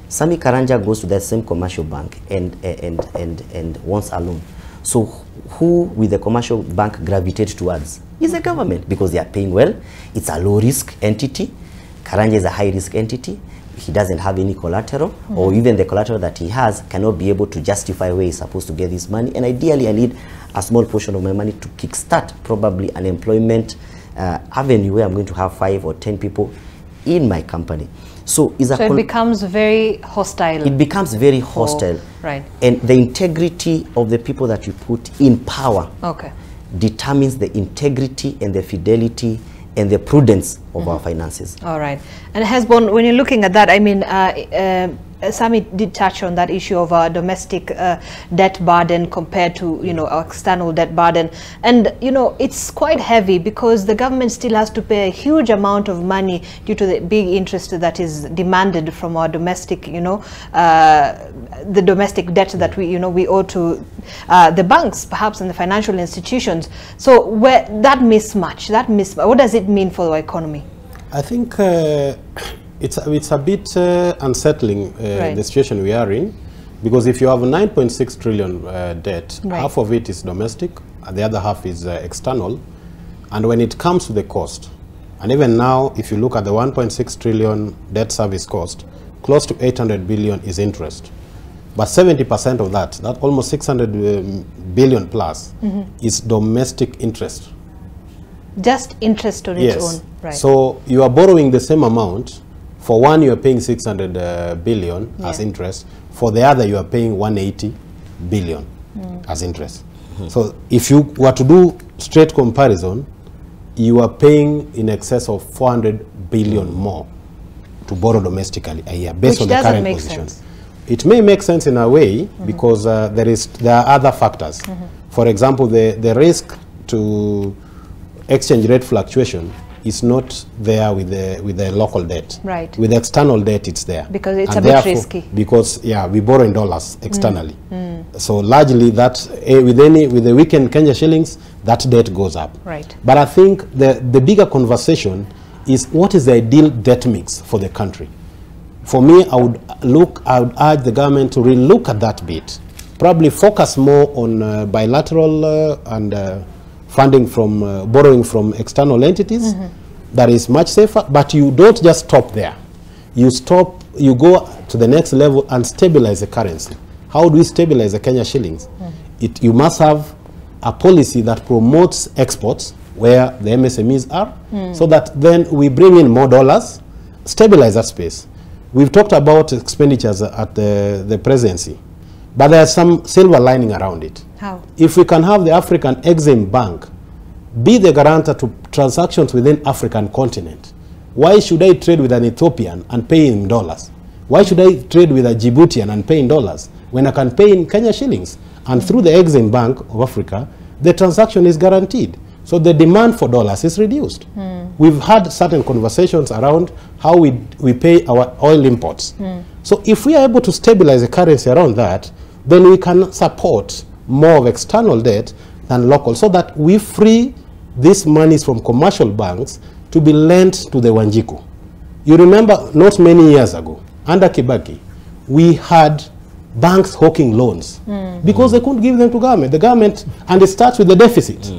Sami Karanja goes to that same commercial bank and wants a loan. So who will the commercial bank gravitate towards? Is the government, because they are paying well. It's a low risk entity. Karanja is a high risk entity. He doesn't have any collateral, or even the collateral that he has cannot be able to justify where he's supposed to get this money. And ideally, I need a small portion of my money to kickstart probably an employment avenue where I'm going to have 5 or 10 people in my company. So it becomes very hostile. It becomes very hostile. Right. And the integrity of the people that you put in power determines the integrity and the fidelity and the prudence of our finances. All right. And Hezbollah, when you're looking at that, I mean, Sami did touch on that issue of our domestic debt burden compared to, you know, our external debt burden. And, you know, it's quite heavy because the government still has to pay a huge amount of money due to the big interest that is demanded from our domestic, you know, the domestic debt that we owe to the banks, perhaps, and the financial institutions. So where that mismatch, what does it mean for the economy? I think it's a bit unsettling, the situation we are in, because if you have 9.6 trillion debt, half of it is domestic, and the other half is external. And when it comes to the cost, and even now, if you look at the 1.6 trillion debt service cost, close to 800 billion is interest. But 70% of that almost 600 billion plus, is domestic interest. Just interest on its own, right? So you are borrowing the same amount. For one, you are paying 600 billion as interest. For the other, you are paying 180 billion as interest. So if you were to do straight comparison, you are paying in excess of 400 billion more to borrow domestically a year, based on the current position. It may make sense in a way because there are other factors. For example, the risk to exchange rate fluctuation is not there with the local debt. Right. With external debt, it's there. Because it's a bit risky. Because, we borrow in dollars externally. So largely that, with the weakened Kenya shillings, that debt goes up. Right. But I think the bigger conversation is what is the ideal debt mix for the country? For me, I would urge the government to really look at that bit. Probably focus more on bilateral and funding from borrowing from external entities. That is much safer, but you don't just stop there. You go to the next level and stabilize the currency. How do we stabilize the Kenya shillings? You must have a policy that promotes exports where the MSMEs are, so that then we bring in more dollars, stabilize that space. We've talked about expenditures at the presidency, but there's some silver lining around it. How? If we can have the African Exim Bank be the guarantor to transactions within African continent, why should I trade with an Ethiopian and pay in dollars? Why should I trade with a Djiboutian and pay in dollars when I can pay in Kenya shillings? And through the Exim Bank of Africa, the transaction is guaranteed. So the demand for dollars is reduced. We've had certain conversations around how we pay our oil imports. So if we are able to stabilize the currency around that, then we can support more of external debt than local, so that we free these monies from commercial banks to be lent to the Wanjiku. You remember not many years ago, under Kibaki, we had banks hawking loans because they couldn't give them to government. The government, and it starts with the deficit.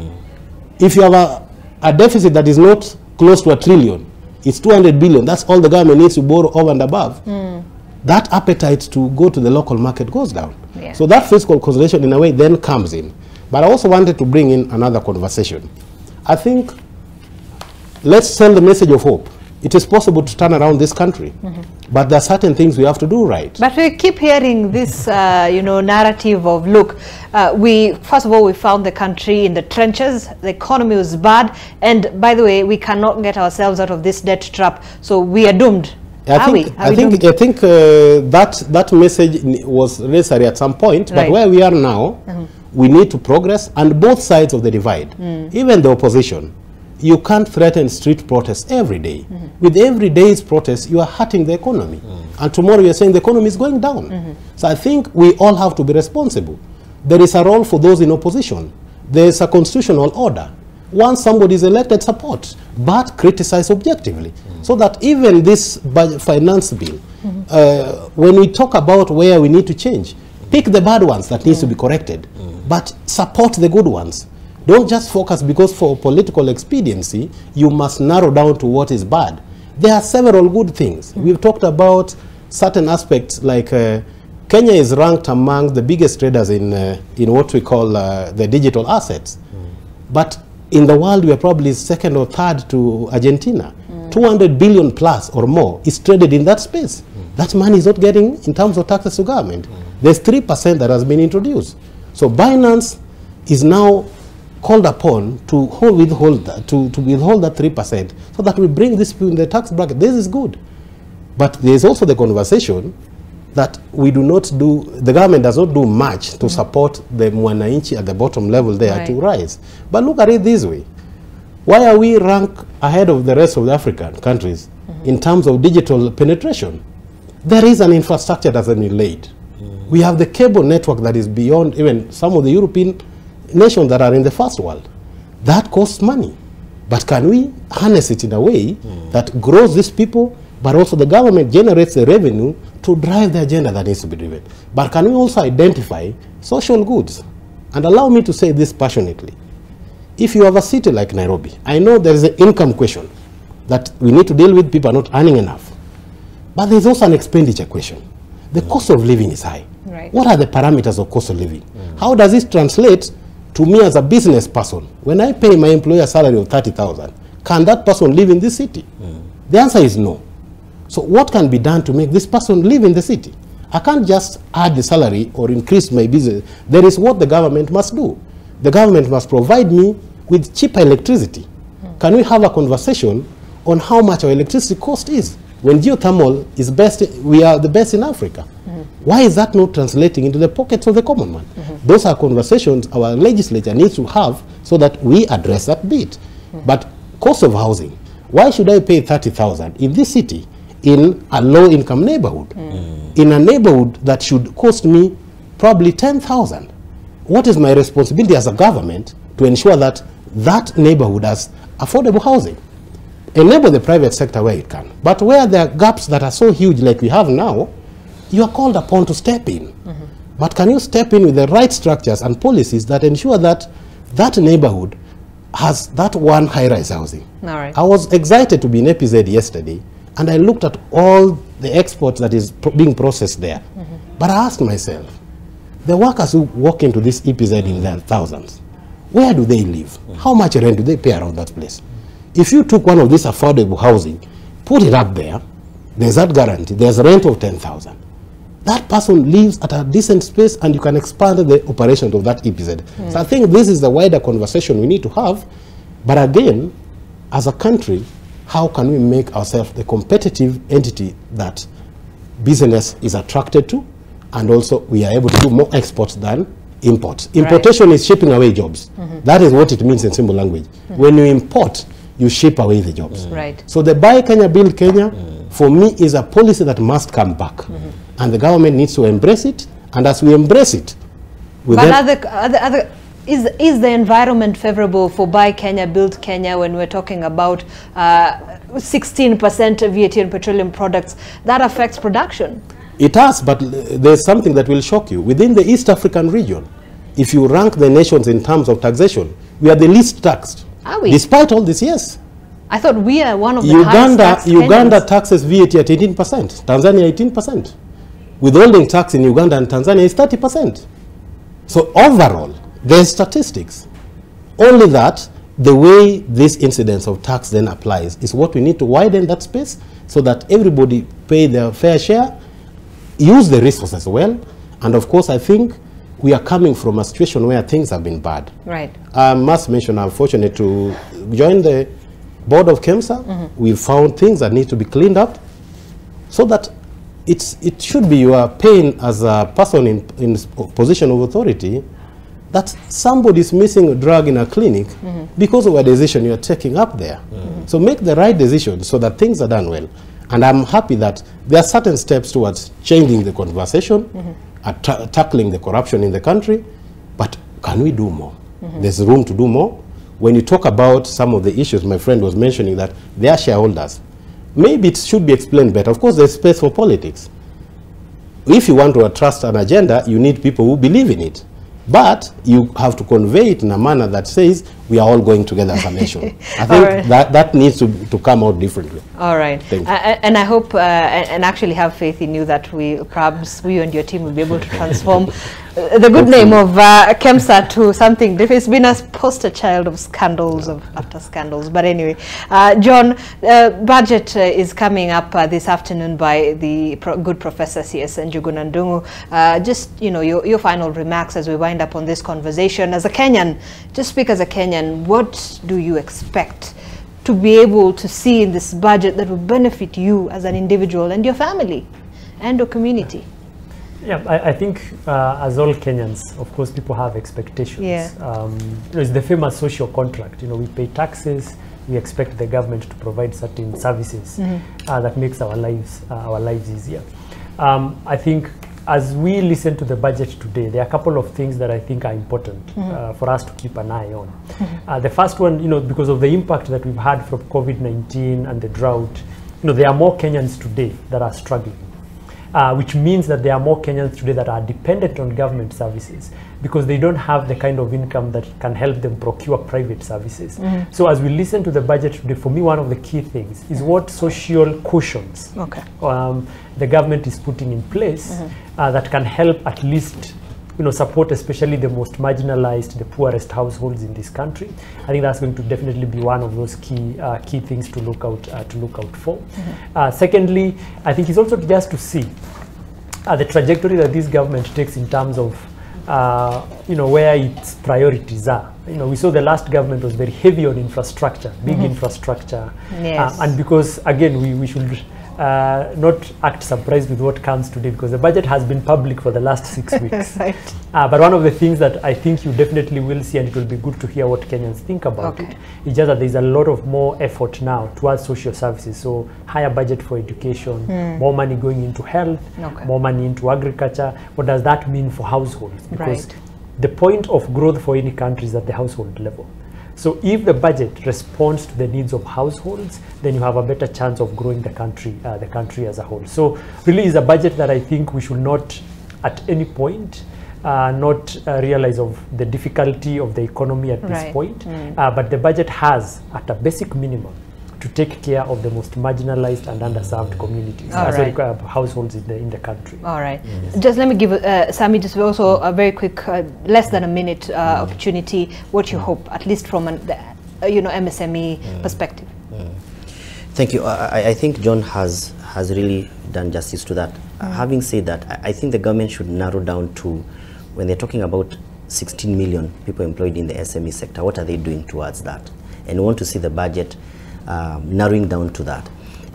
If you have a deficit that is not close to $1 trillion, it's 200 billion. That's all the government needs to borrow over and above. That appetite to go to the local market goes down. Yeah. So that fiscal consolidation in a way then comes in. But I also wanted to bring in another conversation. I think let's send the message of hope. It is possible to turn around this country, but there are certain things we have to do right. But we keep hearing this, narrative of, look, first of all, we found the country in the trenches, the economy was bad, and by the way, we cannot get ourselves out of this debt trap, so we are doomed. I think that message was necessary at some point, but where we are now, we need to progress, and both sides of the divide, even the opposition. You can't threaten street protests every day. With every day's protest, you are hurting the economy. And tomorrow you're saying the economy is going down. So I think we all have to be responsible. There is a role for those in opposition. There is a constitutional order. Once somebody is elected, support, but criticize objectively. So that even this finance bill, when we talk about where we need to change, pick the bad ones that needs to be corrected, but support the good ones. Don't just focus, because for political expediency, you must narrow down to what is bad. There are several good things. We've talked about certain aspects, like Kenya is ranked among the biggest traders in what we call the digital assets. But in the world, we are probably second or third to Argentina. 200 billion plus or more is traded in that space. That money is not getting in terms of taxes to government. There's 3% that has been introduced. So Binance is now called upon to withhold that 3%, so that we bring this in the tax bracket. This is good. But there is also the conversation that we do not do, the government does not do much to support the mwananchi at the bottom level there to rise. But look at it this way. Why are we ranked ahead of the rest of the African countries in terms of digital penetration? There is an infrastructure that has been laid. We have the cable network that is beyond even some of the European nations that are in the first world. That costs money. But can we harness it in a way that grows these people, but also the government generates the revenue to drive the agenda that needs to be driven? But can we also identify social goods? And allow me to say this passionately. If you have a city like Nairobi, I know there is an income question that we need to deal with. People are not earning enough. But there's also an expenditure question. The cost of living is high. What are the parameters of cost of living? How does this translate to me as a business person? When I pay my employer a salary of 30,000, can that person live in this city? The answer is no. So what can be done to make this person live in the city? I can't just add the salary or increase my business. There is what the government must do. The government must provide me with cheaper electricity. Can we have a conversation on how much our electricity cost is? When geothermal is best, we are the best in Africa. Why is that not translating into the pockets of the common man? Those are conversations our legislature needs to have so that we address that bit. But cost of housing, why should I pay 30,000 in this city in a low-income neighborhood? In a neighborhood that should cost me probably 10,000. What is my responsibility as a government to ensure that that neighborhood has affordable housing? Enable the private sector where it can. But where there are gaps that are so huge like we have now, you are called upon to step in. But can you step in with the right structures and policies that ensure that that neighborhood has that one high-rise housing? I was excited to be in EPZ yesterday, and I looked at all the exports that is being processed there. But I asked myself, the workers who walk into this EPZ in their thousands, where do they live? How much rent do they pay around that place? If you took one of these affordable housing, put it up there, there's that guarantee, there's a rent of 10,000. That person lives at a decent space and you can expand the operations of that EPZ. So I think this is the wider conversation we need to have. But again, as a country, how can we make ourselves the competitive entity that business is attracted to, and also we are able to do more exports than imports. Importation is shipping away jobs. That is what it means in simple language. When you import, you ship away the jobs. So the Buy Kenya, Build Kenya, for me, is a policy that must come back. And the government needs to embrace it. And as we embrace it, is the environment favorable for Buy Kenya, Build Kenya when we're talking about 16% of VAT on petroleum products? That affects production. It has, but there's something that will shock you. Within the East African region, if you rank the nations in terms of taxation, we are the least taxed. Are we? Despite all this, yes. I thought we are one of the highest taxed Uganda Kenyans. taxes VAT at 18%, Tanzania 18%. Withholding tax in Uganda and Tanzania is 30%. So overall, there's statistics. Only that the way this incidence of tax then applies is what we need to widen that space so that everybody pay their fair share, use the resources well, and of course I think we are coming from a situation where things have been bad. Right. I must mention I'm fortunate to join the board of KEMSA. We've found things that need to be cleaned up so that it should be your pain as a person in position of authority that somebody is missing a drug in a clinic because of a decision you're taking up there. So make the right decision so that things are done well. And I'm happy that there are certain steps towards changing the conversation, tackling the corruption in the country, but can we do more? There's room to do more. When you talk about some of the issues, my friend was mentioning that they are shareholders. Maybe it should be explained better. Of course, there's space for politics. If you want to trust an agenda, you need people who believe in it. But you have to convey it in a manner that says we are all going together as a nation. I think that needs to come out differently. All right. And I hope and actually have faith in you that perhaps we and your team will be able to transform the good name of KEMSA to something different. It's been a poster child of scandals after scandals. But anyway, John, budget is coming up this afternoon by the good Professor C.S. Njuguna Ndung'u. Just, you know, your final remarks as we wind up on this conversation. As a Kenyan, just speak as a Kenyan, what do you expect to be able to see in this budget that will benefit you as an individual and your family and your community? Yeah, I think as all Kenyans, of course, people have expectations. Yeah. It's the famous social contract. You know, we pay taxes, we expect the government to provide certain services that makes our lives easier. I think as we listen to the budget today, there are a couple of things that I think are important for us to keep an eye on. The first one, you know, because of the impact that we've had from COVID-19 and the drought, you know, there are more Kenyans today that are struggling. Which means that there are more Kenyans today that are dependent on government services because they don't have the kind of income that can help them procure private services. So as we listen to the budget today, for me, one of the key things is what social cushions the government is putting in place that can help at least, you know, support especially the most marginalized, the poorest households in this country. I think that's going to definitely be one of those key things to look out for. Secondly, I think it's also just to see the trajectory that this government takes in terms of you know, where its priorities are. You know, we saw the last government was very heavy on infrastructure, big infrastructure, and because again we should not act surprised with what comes today because the budget has been public for the last 6 weeks. But one of the things that I think you definitely will see, and it will be good to hear what Kenyans think about it, is just that there's a lot of more effort now towards social services. So higher budget for education, more money going into health, more money into agriculture. What does that mean for households? Because the point of growth for any country is at the household level. So if the budget responds to the needs of households, then you have a better chance of growing the country as a whole. So really is a budget that I think we should not at any point not realize of the difficulty of the economy at this point. But the budget has, at a basic minimum, to take care of the most marginalized and underserved communities, households in the country. All right. Just let me give Sami just also a very quick, less than a minute opportunity. What you hope, at least from an MSME perspective. Thank you. I think John has really done justice to that. Having said that, I think the government should narrow down to, when they're talking about 16 million people employed in the SME sector, what are they doing towards that? And we want to see the budget narrowing down to that.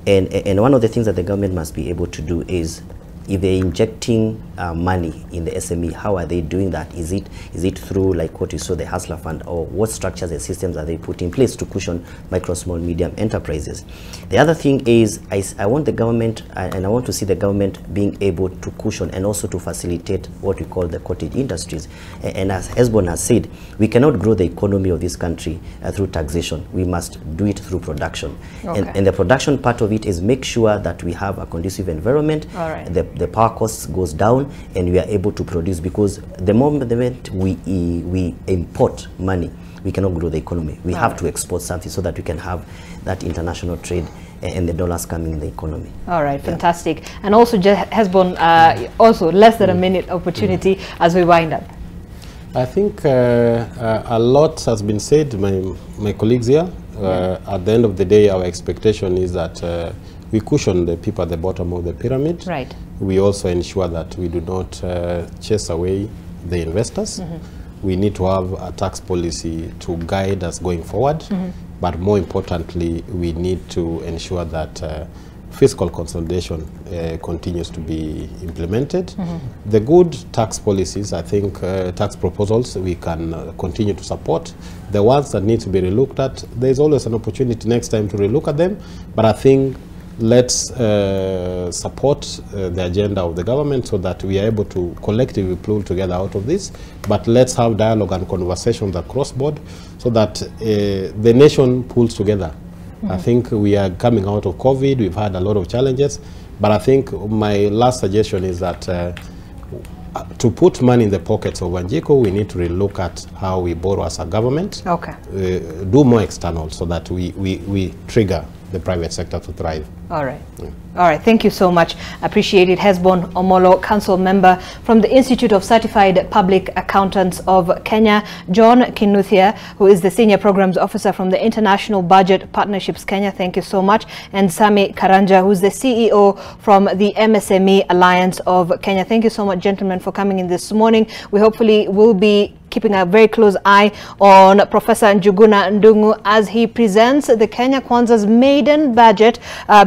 And one of the things that the government must be able to do is, if they're injecting money in the SME, how are they doing that? Is it through, like what you saw, the Hustler Fund, or what structures and systems are they put in place to cushion micro, small, medium enterprises? The other thing is, I want the government, and I want to see the government being able to cushion and also to facilitate what we call the cottage industries. And as Hesbon has said, we cannot grow the economy of this country through taxation. We must do it through production. Okay. And the production part of it is make sure that we have a conducive environment. All right. The power costs goes down, and we are able to produce, because the moment we import money, we cannot grow the economy. We have to export something so that we can have that international trade and the dollars coming in the economy. All right, fantastic. And also Hesbon, also less than a minute opportunity as we wind up. I think a lot has been said, my colleagues here. At the end of the day, our expectation is that we cushion the people at the bottom of the pyramid. Right. We also ensure that we do not chase away the investors. We need to have a tax policy to guide us going forward. But more importantly, we need to ensure that fiscal consolidation continues to be implemented. The good tax policies, I think, tax proposals, we can continue to support. The ones that need to be relooked at, there's always an opportunity next time to relook at them. But I think let's support the agenda of the government so that we are able to collectively pull together out of this. But let's have dialogue and conversations across board so that the nation pulls together. I think we are coming out of COVID. We've had a lot of challenges. But I think my last suggestion is that to put money in the pockets of Wanjiku, we need to relook at how we borrow as a government. Okay. Do more external so that we trigger the private sector to thrive. All right. Yeah. All right. Thank you so much. Appreciate it. Hesbon Omolo, Council Member from the Institute of Certified Public Accountants of Kenya. John Kinuthia, who is the Senior Programs Officer from the International Budget Partnerships Kenya. Thank you so much. And Sami Karanja, who is the CEO from the MSME Alliance of Kenya. Thank you so much, gentlemen, for coming in this morning. We hopefully will be keeping a very close eye on Professor Njuguna Ndung'u as he presents the Kenya Kwanza's maiden budget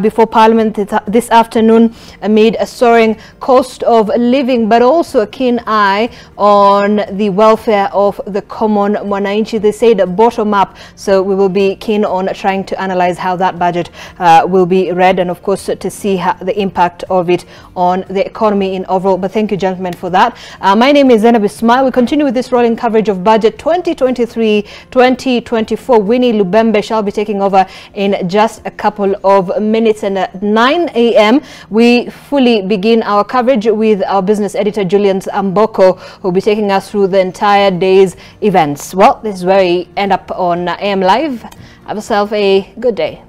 before Parliament this afternoon, amid a soaring cost of living, but also a keen eye on the welfare of the common mwananchi. They say the bottom up, so we will be keen on trying to analyze how that budget will be read, and of course to see the impact of it on the economy in overall. But thank you, gentlemen, for that. My name is Zainab Ismail. We continue with this rolling coverage of budget 2023-2024. Winnie Lubembe shall be taking over in just a couple of minutes, and at 9 a.m. we fully begin our coverage with our business editor Julian Amboko, who will be taking us through the entire day's events. Well, this is where we end up on AM Live. Have yourself a good day.